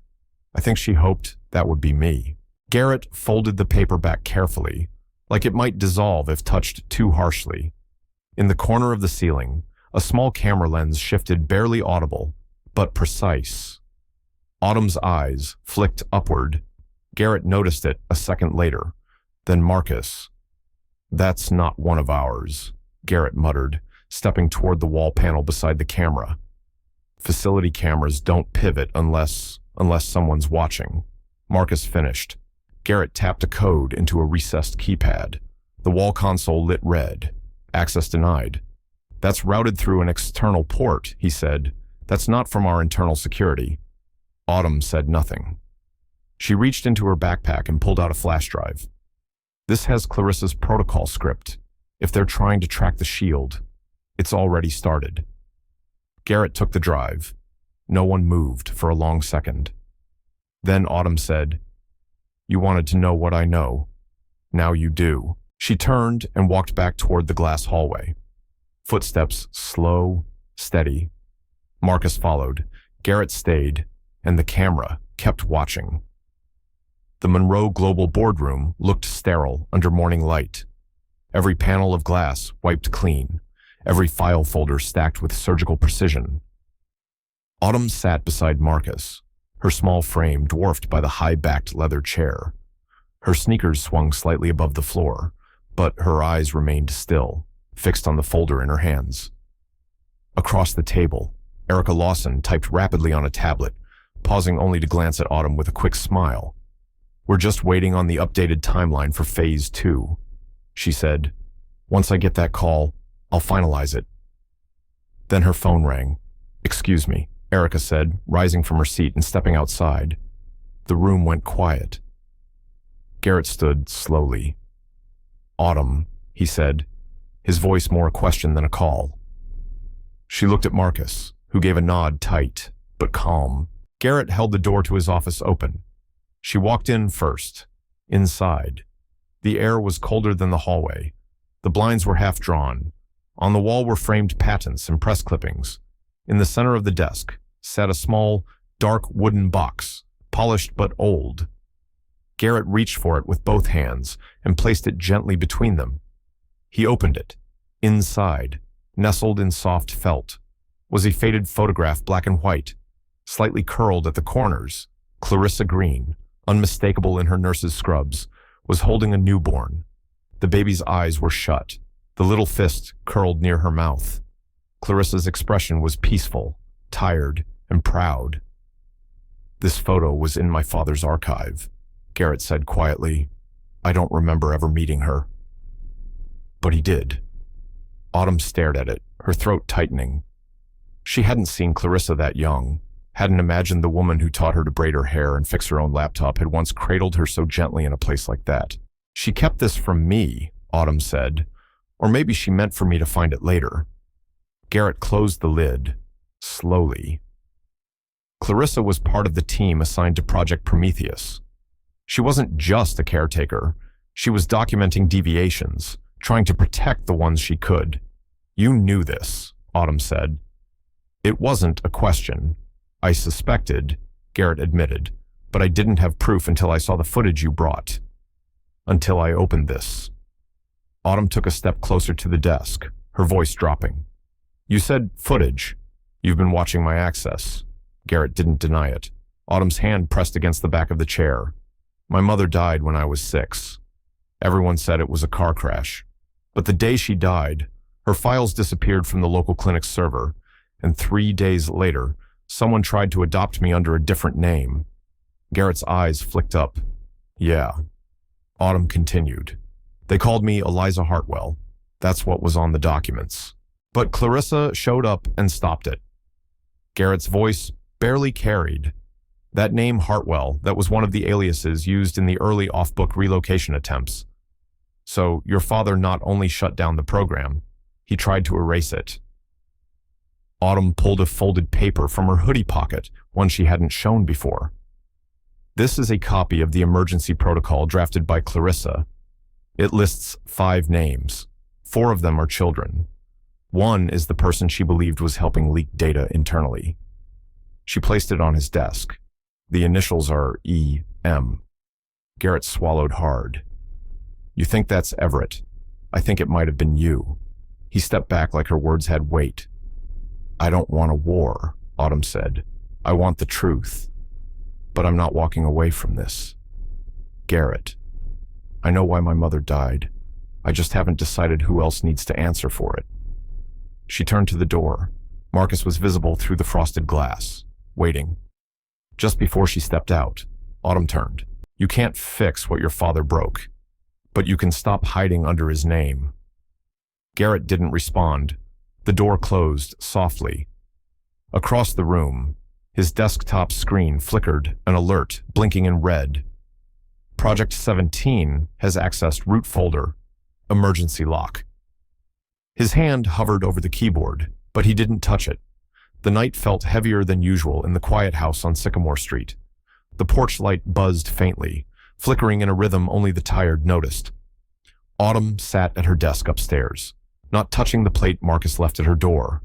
I think she hoped that would be me. Garrett folded the paper back carefully, like it might dissolve if touched too harshly. In the corner of the ceiling, a small camera lens shifted, barely audible, but precise. Autumn's eyes flicked upward. Garrett noticed it a second later. Then Marcus. "That's not one of ours," Garrett muttered, stepping toward the wall panel beside the camera. "Facility cameras don't pivot unless someone's watching." Marcus finished. Garrett tapped a code into a recessed keypad. The wall console lit red. Access denied. "That's routed through an external port," he said. "That's not from our internal security." Autumn said nothing. She reached into her backpack and pulled out a flash drive. This has Clarissa's protocol script. If they're trying to track the shield, it's already started. Garrett took the drive. No one moved for a long second. Then Autumn said, "You wanted to know what I know. Now you do." She turned and walked back toward the glass hallway. Footsteps slow, steady. Marcus followed. Garrett stayed, and the camera kept watching. The Monroe Global boardroom looked sterile under morning light. Every panel of glass wiped clean, every file folder stacked with surgical precision. Autumn sat beside Marcus, her small frame dwarfed by the high-backed leather chair. Her sneakers swung slightly above the floor, but her eyes remained still, fixed on the folder in her hands. Across the table, Erica Lawson typed rapidly on a tablet, pausing only to glance at Autumn with a quick smile. "We're just waiting on the updated timeline for Phase 2, she said. "Once I get that call, I'll finalize it." Then her phone rang. "Excuse me," Erica said, rising from her seat and stepping outside. The room went quiet. Garrett stood slowly. "Autumn," he said, his voice more a question than a call. She looked at Marcus, who gave a nod, tight but calm. Garrett held the door to his office open. She walked in first. Inside, the air was colder than the hallway. The blinds were half drawn. On the wall were framed patents and press clippings. In the center of the desk sat a small, dark wooden box, polished but old. Garrett reached for it with both hands and placed it gently between them. He opened it. Inside, nestled in soft felt, was a faded photograph, black and white, slightly curled at the corners. Clarissa Green, unmistakable in her nurse's scrubs, was holding a newborn. The baby's eyes were shut, the little fist curled near her mouth. Clarissa's expression was peaceful, tired, and proud. "This photo was in my father's archive," Garrett said quietly. "I don't remember ever meeting her." But he did. Autumn stared at it, her throat tightening. She hadn't seen Clarissa that young, hadn't imagined the woman who taught her to braid her hair and fix her own laptop had once cradled her so gently in a place like that. "She kept this from me," Autumn said. "Or maybe she meant for me to find it later." Garrett closed the lid, slowly. Clarissa was part of the team assigned to Project Prometheus. She wasn't just a caretaker. She was documenting deviations, trying to protect the ones she could. "You knew this," Autumn said. "It wasn't a question. I suspected," Garrett admitted, "but I didn't have proof until I saw the footage you brought. Until I opened this." Autumn took a step closer to the desk, her voice dropping. "You said footage. You've been watching my access." Garrett didn't deny it. Autumn's hand pressed against the back of the chair. "My mother died when I was 6. Everyone said it was a car crash. But the day she died, her files disappeared from the local clinic's server, and 3 days later, someone tried to adopt me under a different name." Garrett's eyes flicked up. "Yeah." Autumn continued. "They called me Eliza Hartwell. That's what was on the documents. But Clarissa showed up and stopped it." Garrett's voice barely carried. "That name Hartwell, that was one of the aliases used in the early off-book relocation attempts. So your father not only shut down the program, he tried to erase it." Autumn pulled a folded paper from her hoodie pocket, one she hadn't shown before. "This is a copy of the emergency protocol drafted by Clarissa. It lists 5 names. 4 of them are children. One is the person she believed was helping leak data internally." She placed it on his desk. "The initials are E.M. Garrett swallowed hard. "You think that's Everett? I think it might have been you." He stepped back like her words had weight. "I don't want a war," Autumn said. "I want the truth. But I'm not walking away from this. Garrett, I know why my mother died. I just haven't decided who else needs to answer for it." She turned to the door. Marcus was visible through the frosted glass, waiting. Just before she stepped out, Autumn turned. "You can't fix what your father broke, but you can stop hiding under his name." Garrett didn't respond. The door closed softly. Across the room, his desktop screen flickered an alert, blinking in red. Project 17 has accessed root folder, emergency lock. His hand hovered over the keyboard, but he didn't touch it. The night felt heavier than usual in the quiet house on Sycamore Street. The porch light buzzed faintly, flickering in a rhythm only the tired noticed. Autumn sat at her desk upstairs, not touching the plate Marcus left at her door.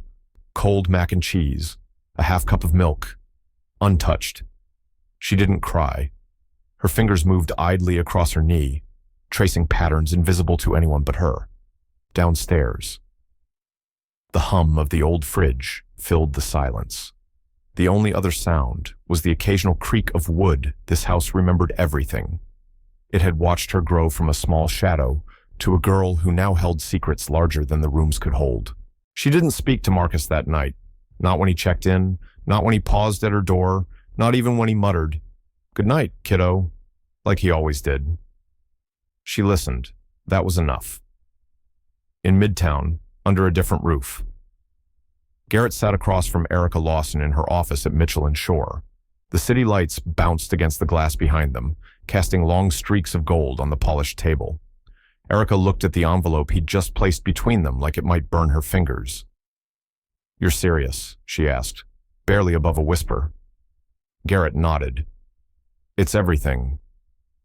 Cold mac and cheese, a half cup of milk, untouched. She didn't cry. Her fingers moved idly across her knee, tracing patterns invisible to anyone but her. Downstairs. The hum of the old fridge filled the silence. The only other sound was the occasional creak of wood. This house remembered everything. It had watched her grow from a small shadow to a girl who now held secrets larger than the rooms could hold. She didn't speak to Marcus that night, not when he checked in, not when he paused at her door, not even when he muttered, "Good night, kiddo," like he always did. She listened. That was enough. In Midtown, under a different roof. Garrett sat across from Erica Lawson in her office at Mitchell and Shore. The city lights bounced against the glass behind them, casting long streaks of gold on the polished table. Erica looked at the envelope he'd just placed between them like it might burn her fingers. "You're serious?" she asked, barely above a whisper. Garrett nodded. "It's everything.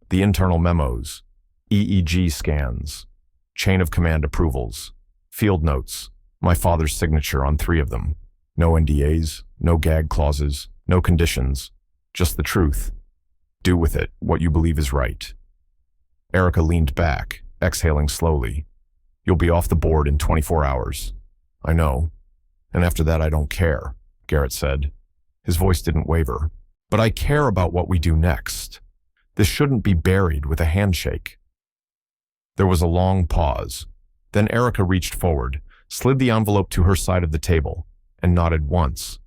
The internal memos, EEG scans, chain of command approvals, field notes, my father's signature on 3 of them. No NDAs, no gag clauses, no conditions, just the truth. Do with it what you believe is right." Erica leaned back, exhaling slowly. "You'll be off the board in 24 hours. "I know. And after that I don't care," Garrett said. His voice didn't waver. "But I care about what we do next. This shouldn't be buried with a handshake." There was a long pause. Then Erica reached forward, slid the envelope to her side of the table, and nodded once.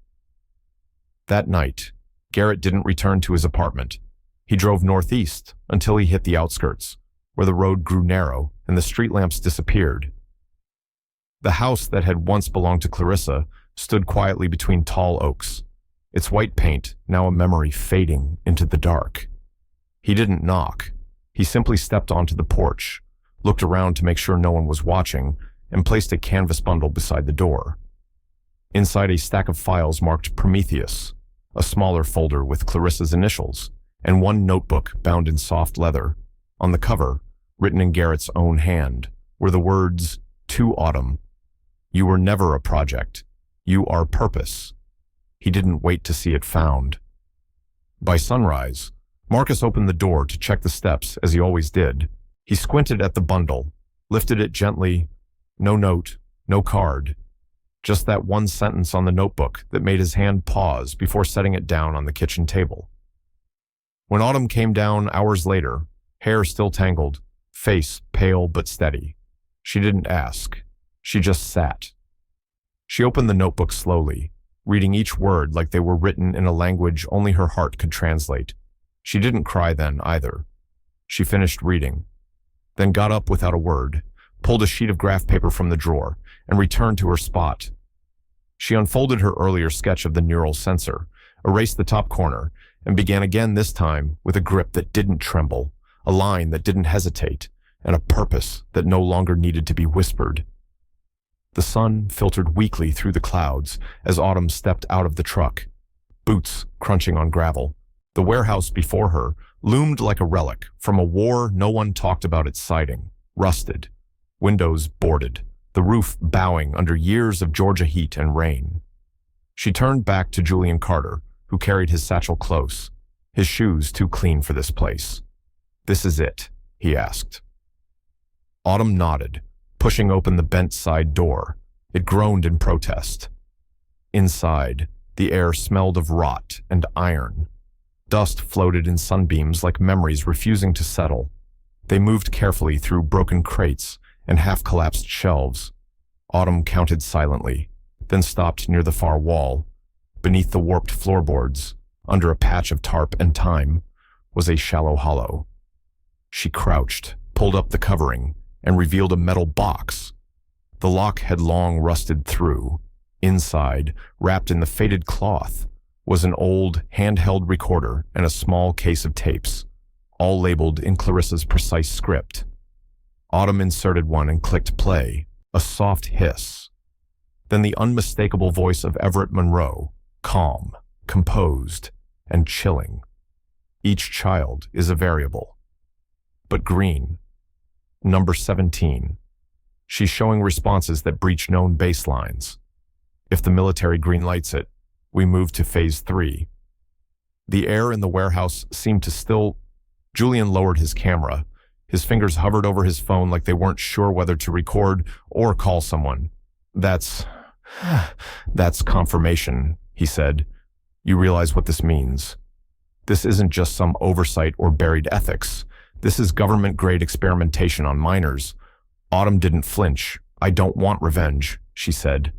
That night, Garrett didn't return to his apartment. He drove northeast until he hit the outskirts, where the road grew narrow and the street lamps disappeared. The house that had once belonged to Clarissa stood quietly between tall oaks, its white paint now a memory fading into the dark. He didn't knock. He simply stepped onto the porch, looked around to make sure no one was watching, and placed a canvas bundle beside the door. Inside, a stack of files marked Prometheus, a smaller folder with Clarissa's initials, and one notebook bound in soft leather. On the cover, written in Garrett's own hand, were the words, "To Autumn. You were never a project. You are purpose." He didn't wait to see it found. By sunrise, Marcus opened the door to check the steps as he always did. He squinted at the bundle, lifted it gently. No note, no card. Just that one sentence on the notebook that made his hand pause before setting it down on the kitchen table. When Autumn came down hours later, hair still tangled, face pale but steady, she didn't ask. She just sat. She opened the notebook slowly, reading each word like they were written in a language only her heart could translate. She didn't cry then either. She finished reading, then got up without a word, pulled a sheet of graph paper from the drawer, and returned to her spot. She unfolded her earlier sketch of the neural sensor, erased the top corner, and began again, this time with a grip that didn't tremble, a line that didn't hesitate, and a purpose that no longer needed to be whispered. The sun filtered weakly through the clouds as Autumn stepped out of the truck, boots crunching on gravel. The warehouse before her loomed like a relic from a war no one talked about its siding, rusted, windows boarded, the roof bowing under years of Georgia heat and rain. She turned back to Julian Carter, who carried his satchel close, his shoes too clean for this place. "This is it?" he asked. Autumn nodded, pushing open the bent side door. It groaned in protest. Inside, the air smelled of rot and iron. Dust floated in sunbeams like memories refusing to settle. They moved carefully through broken crates and half-collapsed shelves. Autumn counted silently, then stopped near the far wall. Beneath the warped floorboards, under a patch of tarp and time, was a shallow hollow. She crouched, pulled up the covering, and revealed a metal box. The lock had long rusted through. Inside, wrapped in the faded cloth, was an old, handheld recorder and a small case of tapes, all labeled in Clarissa's precise script. Autumn inserted one and clicked play, a soft hiss. Then the unmistakable voice of Everett Monroe, calm, composed, and chilling. Each child is a variable. But green. Number 17. She's showing responses that breach known baselines. If the military greenlights it, we move to phase 3. The air in the warehouse seemed to still. Julian lowered his camera. His fingers hovered over his phone like they weren't sure whether to record or call someone. That's confirmation, he said. You realize what this means. This isn't just some oversight or buried ethics. This is government-grade experimentation on minors. Autumn didn't flinch. I don't want revenge, she said.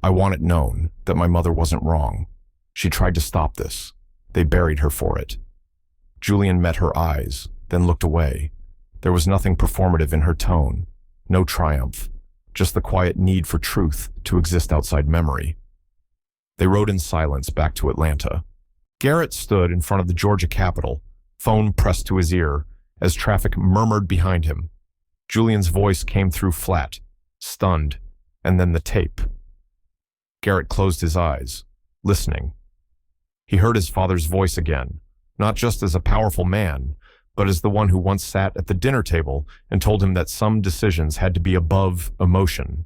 I want it known that my mother wasn't wrong. She tried to stop this. They buried her for it. Julian met her eyes, then looked away. There was nothing performative in her tone, no triumph, just the quiet need for truth to exist outside memory. They rode in silence back to Atlanta. Garrett stood in front of the Georgia Capitol, phone pressed to his ear, as traffic murmured behind him. Julian's voice came through flat, stunned, and then the tape. Garrett closed his eyes, listening. He heard his father's voice again, not just as a powerful man, but as the one who once sat at the dinner table and told him that some decisions had to be above emotion.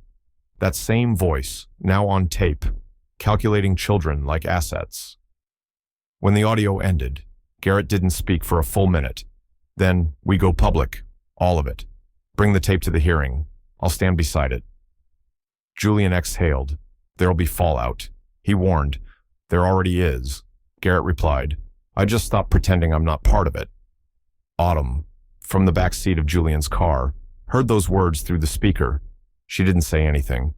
That same voice, now on tape, calculating children like assets. When the audio ended, Garrett didn't speak for a full minute. Then, we go public, all of it. Bring the tape to the hearing. I'll stand beside it. Julian exhaled. There'll be fallout. He warned. There already is. Garrett replied. I just stopped pretending I'm not part of it. Autumn, from the back seat of Julian's car, heard those words through the speaker. She didn't say anything.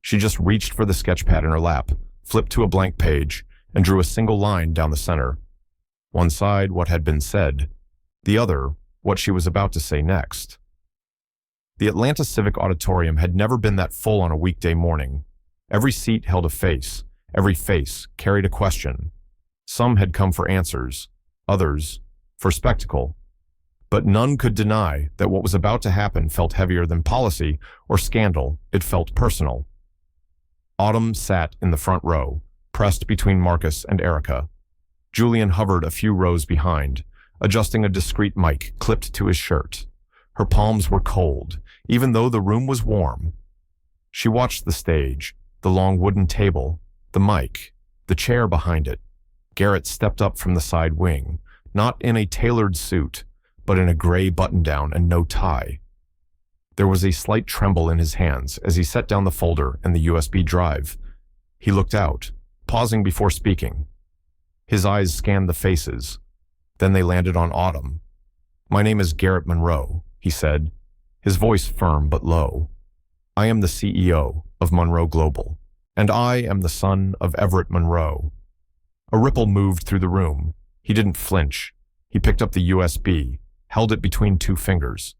She just reached for the sketch pad in her lap, flipped to a blank page, and drew a single line down the center. One side, what had been said. The other, what she was about to say next. The Atlanta Civic Auditorium had never been that full on a weekday morning. Every seat held a face. Every face carried a question. Some had come for answers, others for spectacle. But none could deny that what was about to happen felt heavier than policy or scandal. It felt personal. Autumn sat in the front row, pressed between Marcus and Erica. Julian hovered a few rows behind, adjusting a discreet mic clipped to his shirt. Her palms were cold, even though the room was warm. She watched the stage, the long wooden table, the mic, the chair behind it. Garrett stepped up from the side wing, not in a tailored suit, but in a gray button-down and no tie. There was a slight tremble in his hands as he set down the folder and the USB drive. He looked out, pausing before speaking. His eyes scanned the faces. Then they landed on Autumn. My name is Garrett Monroe, he said, his voice firm but low. I am the CEO of Monroe Global, and I am the son of Everett Monroe. A ripple moved through the room. He didn't flinch. He picked up the USB, held it between two fingers.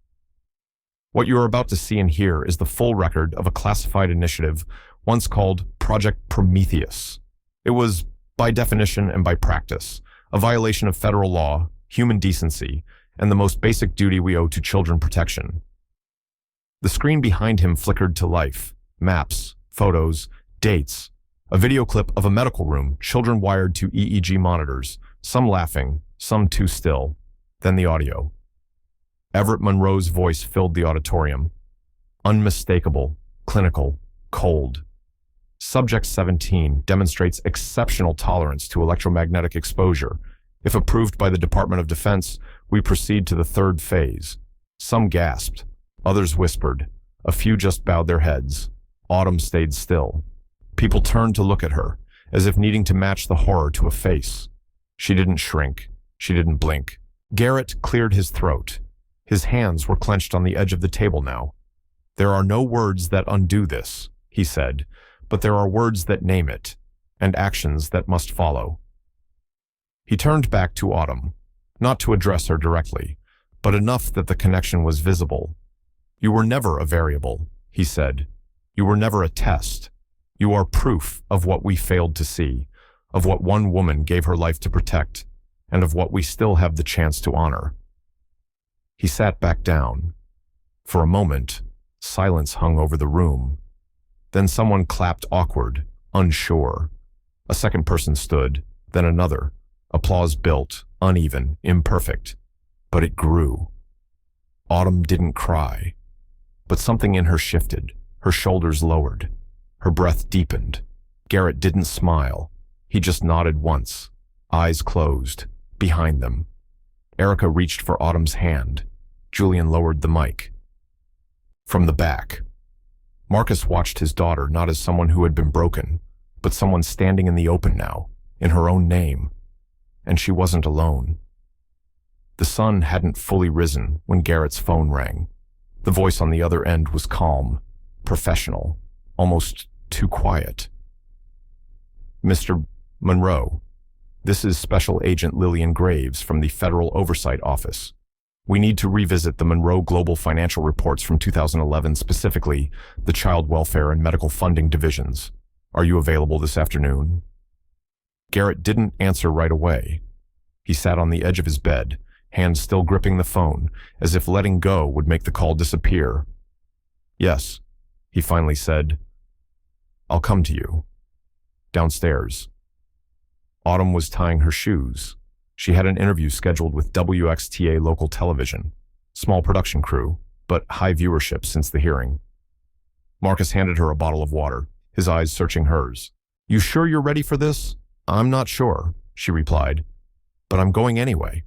What you are about to see and hear is the full record of a classified initiative once called Project Prometheus. It was, by definition and by practice, a violation of federal law, human decency, and the most basic duty we owe to children protection. The screen behind him flickered to life. Maps, photos, dates, a video clip of a medical room, children wired to EEG monitors, some laughing, some too still. Then the audio. Everett Monroe's voice filled the auditorium. Unmistakable, clinical, cold. Subject 17 demonstrates exceptional tolerance to electromagnetic exposure. If approved by the Department of Defense, we proceed to the third phase. Some gasped. Others whispered. A few just bowed their heads. Autumn stayed still. People turned to look at her, as if needing to match the horror to a face. She didn't shrink. She didn't blink. Garrett cleared his throat. His hands were clenched on the edge of the table now. There are no words that undo this, he said, but there are words that name it, and actions that must follow. He turned back to Autumn, not to address her directly, but enough that the connection was visible. You were never a variable, he said. You were never a test. You are proof of what we failed to see, of what one woman gave her life to protect, and of what we still have the chance to honor. He sat back down. For a moment, silence hung over the room. Then someone clapped awkward, unsure. A second person stood, then another. Applause built, uneven, imperfect. But it grew. Autumn didn't cry. But something in her shifted. Her shoulders lowered. Her breath deepened. Garrett didn't smile. He just nodded once. Eyes closed. Behind them. Erica reached for Autumn's hand. Julian lowered the mic. From the back. Marcus watched his daughter not as someone who had been broken, but someone standing in the open now, in her own name. And she wasn't alone. The sun hadn't fully risen when Garrett's phone rang. The voice on the other end was calm, professional, almost too quiet. Mr. Monroe, this is Special Agent Lillian Graves from the Federal Oversight Office. We need to revisit the Monroe Global Financial Reports from 2011, specifically the Child Welfare and Medical Funding Divisions. Are you available this afternoon? Garrett didn't answer right away. He sat on the edge of his bed, hands still gripping the phone, as if letting go would make the call disappear. Yes, he finally said. I'll come to you. Downstairs. Autumn was tying her shoes. She had an interview scheduled with WXTA local television. Small production crew, but high viewership since the hearing. Marcus handed her a bottle of water, his eyes searching hers. You sure you're ready for this? I'm not sure, she replied, but I'm going anyway.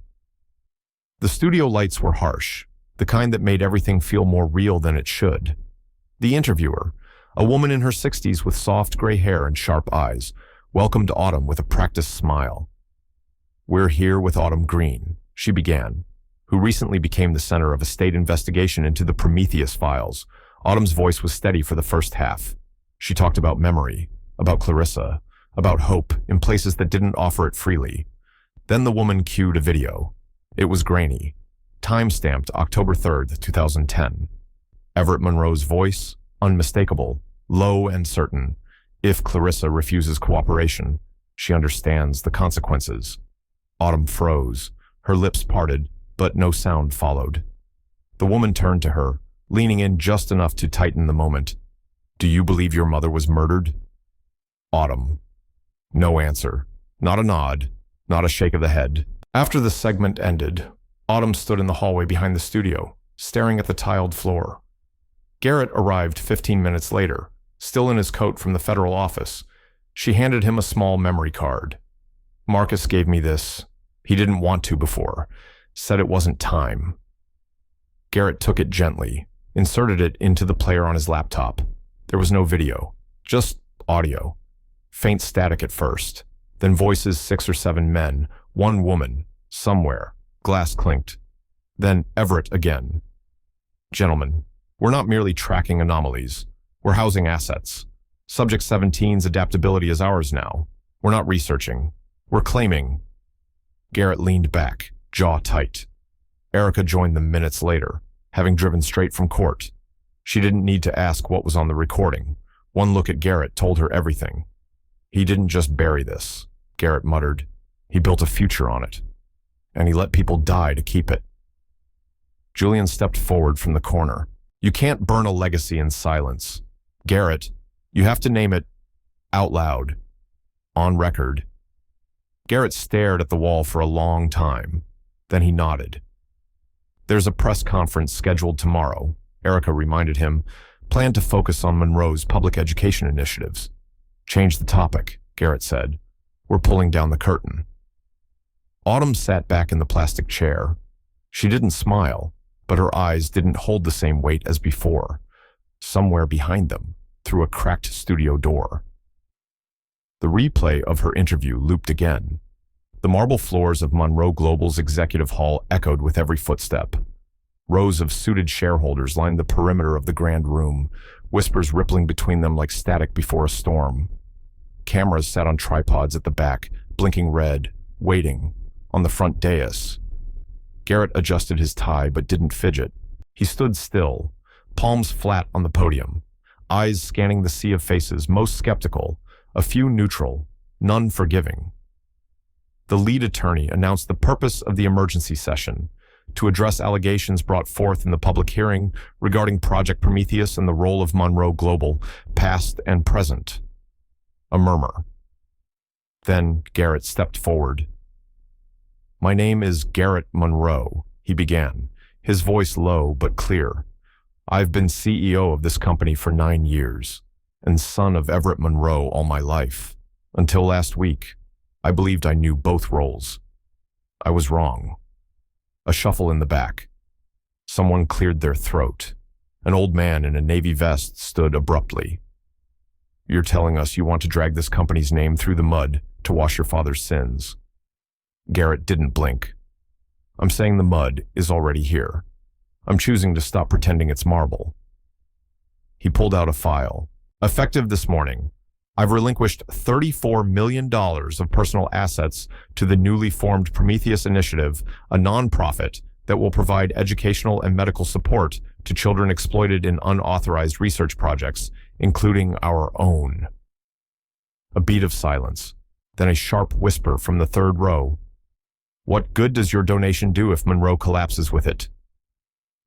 The studio lights were harsh, the kind that made everything feel more real than it should. The interviewer, a woman in her 60s with soft gray hair and sharp eyes, welcomed Autumn with a practiced smile. We're here with Autumn Green, she began, who recently became the center of a state investigation into the Prometheus files. Autumn's voice was steady for the first half. She talked about memory, about Clarissa, about hope in places that didn't offer it freely. Then the woman cued a video. It was grainy, time-stamped October 3rd, 2010. Everett Monroe's voice, unmistakable, low and certain. If Clarissa refuses cooperation, she understands the consequences. Autumn froze, her lips parted, but no sound followed. The woman turned to her, leaning in just enough to tighten the moment. Do you believe your mother was murdered? Autumn. No answer. Not a nod. Not a shake of the head. After the segment ended, Autumn stood in the hallway behind the studio, staring at the tiled floor. Garrett arrived 15 minutes later, still in his coat from the federal office. She handed him a small memory card. Marcus gave me this. He didn't want to before. Said it wasn't time. Garrett took it gently, inserted it into the player on his laptop. There was no video, just audio. Faint static at first, then voices 6 or 7 men, 1 woman, somewhere. Glass clinked. Then Everett again. Gentlemen, we're not merely tracking anomalies. We're housing assets. Subject 17's adaptability is ours now. We're not researching. We're claiming. Garrett leaned back, jaw tight. Erica joined them minutes later, having driven straight from court. She didn't need to ask what was on the recording. One look at Garrett told her everything. He didn't just bury this, Garrett muttered. He built a future on it. And he let people die to keep it. Julian stepped forward from the corner. You can't burn a legacy in silence. Garrett, you have to name it out loud. On record. Garrett stared at the wall for a long time. Then he nodded. There's a press conference scheduled tomorrow, Erica reminded him, planned to focus on Monroe's public education initiatives. Change the topic, Garrett said. We're pulling down the curtain. Autumn sat back in the plastic chair. She didn't smile, but her eyes didn't hold the same weight as before. Somewhere behind them, through a cracked studio door. The replay of her interview looped again. The marble floors of Monroe Global's executive hall echoed with every footstep. Rows of suited shareholders lined the perimeter of the grand room, whispers rippling between them like static before a storm. Cameras sat on tripods at the back, blinking red, waiting, on the front dais. Garrett adjusted his tie but didn't fidget. He stood still, palms flat on the podium, eyes scanning the sea of faces, most skeptical, a few neutral, none forgiving. The lead attorney announced the purpose of the emergency session: to address allegations brought forth in the public hearing regarding Project Prometheus and the role of Monroe Global, past and present. A murmur. Then Garrett stepped forward. "My name is Garrett Monroe," he began, his voice low but clear. "I've been CEO of this company for 9 years, and son of Everett Monroe all my life. Until last week, I believed I knew both roles. I was wrong." A shuffle in the back. Someone cleared their throat. An old man in a navy vest stood abruptly. "You're telling us you want to drag this company's name through the mud to wash your father's sins?" Garrett didn't blink. "I'm saying the mud is already here. I'm choosing to stop pretending it's marble." He pulled out a file. "Effective this morning, I've relinquished $34 million of personal assets to the newly formed Prometheus Initiative, a nonprofit that will provide educational and medical support to children exploited in unauthorized research projects, including our own." A beat of silence, then a sharp whisper from the third row. "What good does your donation do if Monroe collapses with it?"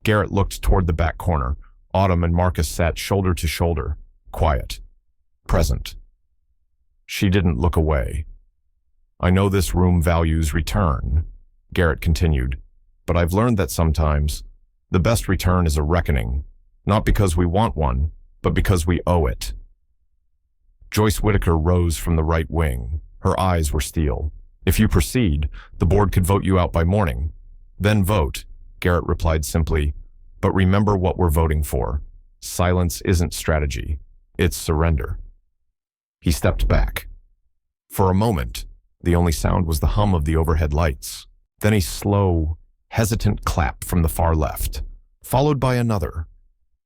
Garrett looked toward the back corner. Autumn and Marcus sat shoulder to shoulder, quiet, present. She didn't look away. "I know this room values return," Garrett continued, "but I've learned that sometimes the best return is a reckoning, not because we want one, but because we owe it." Joyce Whitaker rose from the right wing. Her eyes were steel. "If you proceed, the board could vote you out by morning." "Then vote," Garrett replied simply. "But remember what we're voting for. Silence isn't strategy. It's surrender." He stepped back. For a moment, the only sound was the hum of the overhead lights. Then a slow, hesitant clap from the far left, followed by another,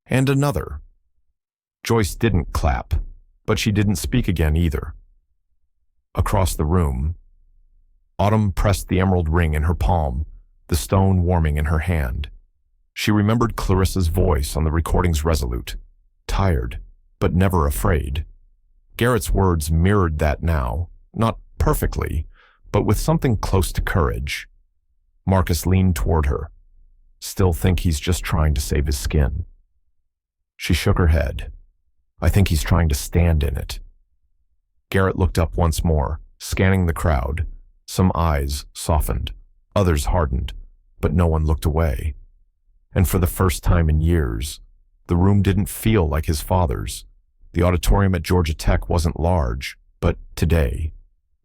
and another. Joyce didn't clap, but she didn't speak again either. Across the room, Autumn pressed the emerald ring in her palm, the stone warming in her hand. She remembered Clarissa's voice on the recording's resolute, tired, but never afraid. Garrett's words mirrored that now, not perfectly, but with something close to courage. Marcus leaned toward her. "Still think he's just trying to save his skin?" She shook her head. "I think he's trying to stand in it." Garrett looked up once more, scanning the crowd. Some eyes softened, others hardened, but no one looked away. And for the first time in years, the room didn't feel like his father's. The auditorium at Georgia Tech wasn't large, but today,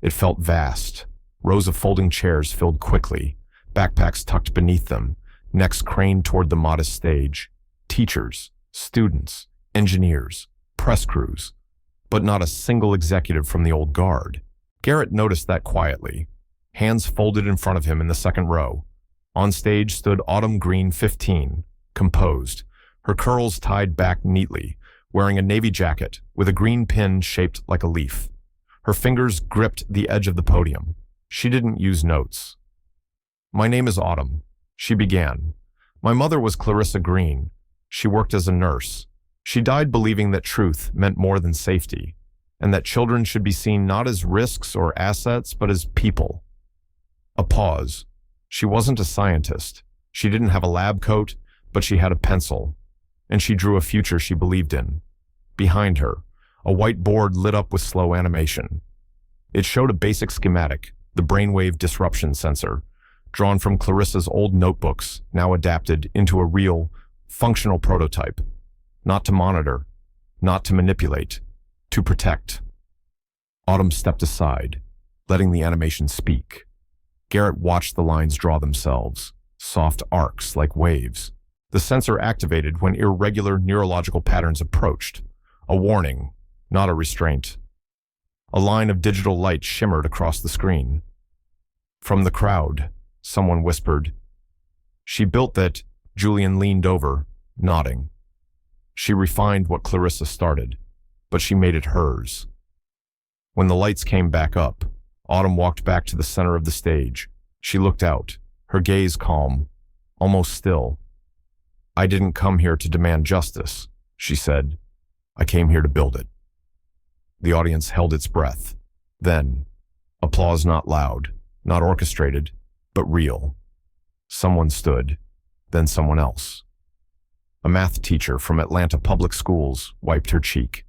it felt vast. Rows of folding chairs filled quickly, backpacks tucked beneath them, necks craned toward the modest stage. Teachers, students, engineers, press crews, but not a single executive from the old guard. Garrett noticed that quietly, hands folded in front of him in the second row. On stage stood Autumn Green 15, composed, her curls tied back neatly, wearing a navy jacket with a green pin shaped like a leaf. Her fingers gripped the edge of the podium. She didn't use notes. "My name is Autumn," she began. "My mother was Clarissa Green. She worked as a nurse. She died believing that truth meant more than safety, and that children should be seen not as risks or assets, but as people." A pause. She wasn't a scientist. She didn't have a lab coat, but she had a pencil, and she drew a future she believed in. Behind her, a white board lit up with slow animation. It showed a basic schematic, the brainwave disruption sensor, drawn from Clarissa's old notebooks, now adapted into a real, functional prototype. Not to monitor, not to manipulate, to protect. Autumn stepped aside, letting the animation speak. Garrett watched the lines draw themselves, soft arcs like waves. The sensor activated when irregular neurological patterns approached. A warning, not a restraint. A line of digital light shimmered across the screen. From the crowd, someone whispered. "She built that." Julian leaned over, nodding. "She refined what Clarissa started, but she made it hers." When the lights came back up, Autumn walked back to the center of the stage. She looked out, her gaze calm, almost still. "I didn't come here to demand justice," she said. "I came here to build it." The audience held its breath. Then, applause not loud, Not orchestrated, but real. Someone stood, then someone else. A math teacher from Atlanta Public Schools wiped her cheek.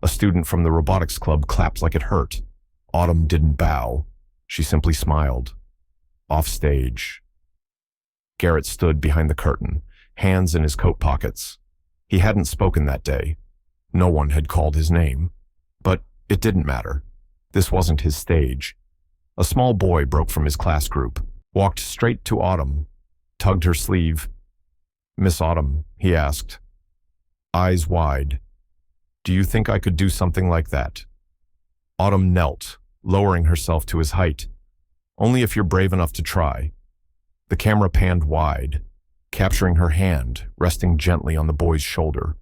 A student from the robotics club clapped like it hurt. Autumn didn't bow. She simply smiled. Off stage. Garrett stood behind the curtain, hands in his coat pockets. He hadn't spoken that day. No one had called his name. But it didn't matter. This wasn't his stage. A small boy broke from his class group, walked straight to Autumn, tugged her sleeve. "Miss Autumn," he asked, eyes wide, "do you think I could do something like that?" Autumn knelt, lowering herself to his height. "Only if you're brave enough to try." The camera panned wide, capturing her hand resting gently on the boy's shoulder.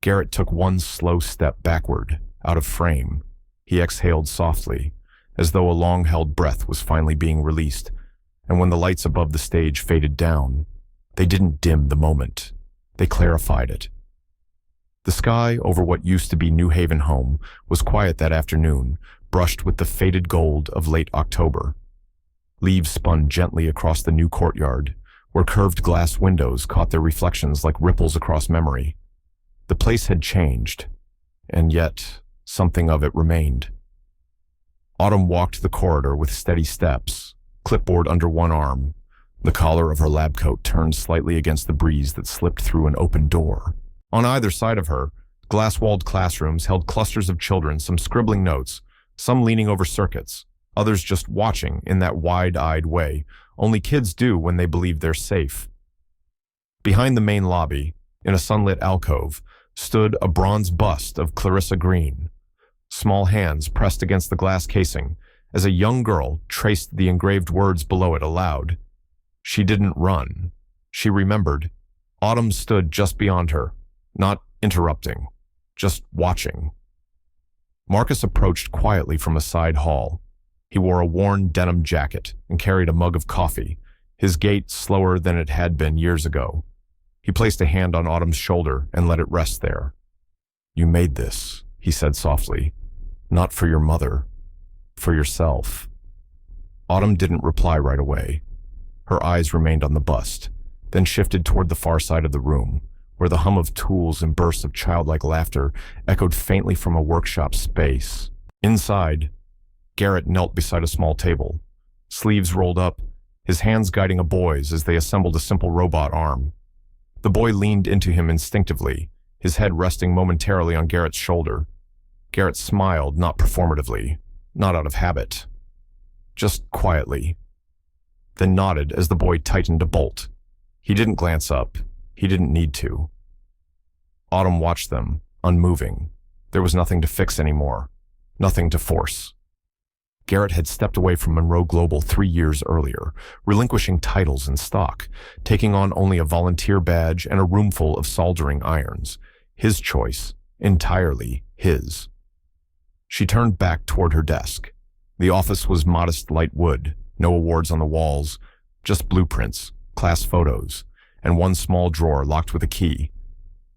Garrett took one slow step backward, out of frame. He exhaled softly, as though a long-held breath was finally being released, and when the lights above the stage faded down, they didn't dim the moment. They clarified it. The sky over what used to be New Haven home was quiet that afternoon, brushed with the faded gold of late October. Leaves spun gently across the new courtyard, where curved glass windows caught their reflections like ripples across memory. The place had changed, and yet something of it remained. Autumn walked the corridor with steady steps, clipboard under one arm. The collar of her lab coat turned slightly against the breeze that slipped through an open door. On either side of her, glass-walled classrooms held clusters of children, some scribbling notes, some leaning over circuits, others just watching in that wide-eyed way only kids do when they believe they're safe. Behind the main lobby, in a sunlit alcove, stood a bronze bust of Clarissa Green. Small hands pressed against the glass casing as a young girl traced the engraved words below it aloud. She didn't run. She remembered. Autumn stood just beyond her, not interrupting, just watching. Marcus approached quietly from a side hall. He wore a worn denim jacket and carried a mug of coffee, his gait slower than it had been years ago. He placed a hand on Autumn's shoulder and let it rest there. "You made this," he said softly. "Not for your mother, for yourself." Autumn didn't reply right away. Her eyes remained on the bust, then shifted toward the far side of the room, where the hum of tools and bursts of childlike laughter echoed faintly from a workshop space. Inside, Garrett knelt beside a small table, sleeves rolled up, his hands guiding a boy's as they assembled a simple robot arm. The boy leaned into him instinctively, his head resting momentarily on Garrett's shoulder. Garrett smiled, not performatively, not out of habit, just quietly, then nodded as the boy tightened a bolt. He didn't glance up. He didn't need to. Autumn watched them, unmoving. There was nothing to fix anymore, nothing to force. Garrett had stepped away from Monroe Global 3 years earlier, relinquishing titles and stock, taking on only a volunteer badge and a roomful of soldering irons. His choice, entirely his. She turned back toward her desk. The office was modest light wood, no awards on the walls, just blueprints, class photos, and one small drawer locked with a key.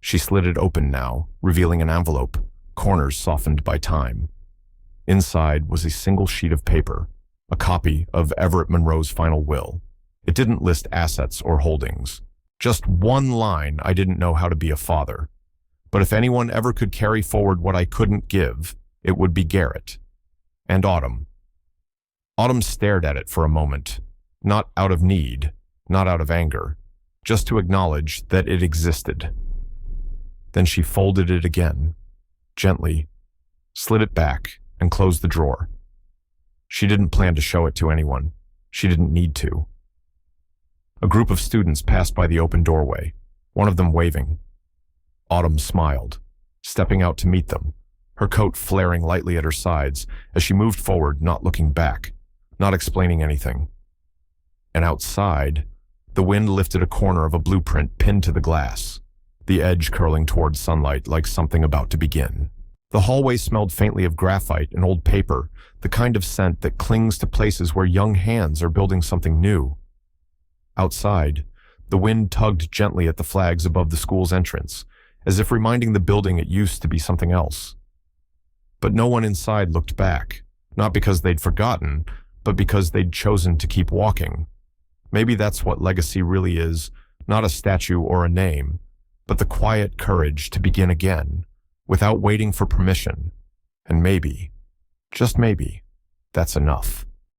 She slid it open now, revealing an envelope, corners softened by time. Inside was a single sheet of paper, a copy of Everett Monroe's final will. It didn't list assets or holdings. Just one line: "I didn't know how to be a father. But if anyone ever could carry forward what I couldn't give, it would be Garrett." And Autumn. Autumn stared at it for a moment, not out of need, not out of anger, just to acknowledge that it existed. Then she folded it again, gently, slid it back, and closed the drawer. She didn't plan to show it to anyone. She didn't need to. A group of students passed by the open doorway, one of them waving. Autumn smiled, stepping out to meet them, her coat flaring lightly at her sides as she moved forward, not looking back, not explaining anything. And outside, the wind lifted a corner of a blueprint pinned to the glass, the edge curling toward sunlight like something about to begin. The hallway smelled faintly of graphite and old paper, the kind of scent that clings to places where young hands are building something new. Outside, the wind tugged gently at the flags above the school's entrance, as if reminding the building it used to be something else. But no one inside looked back, not because they'd forgotten, but because they'd chosen to keep walking. Maybe that's what legacy really is, not a statue or a name, but the quiet courage to begin again, without waiting for permission. And maybe, just maybe, that's enough.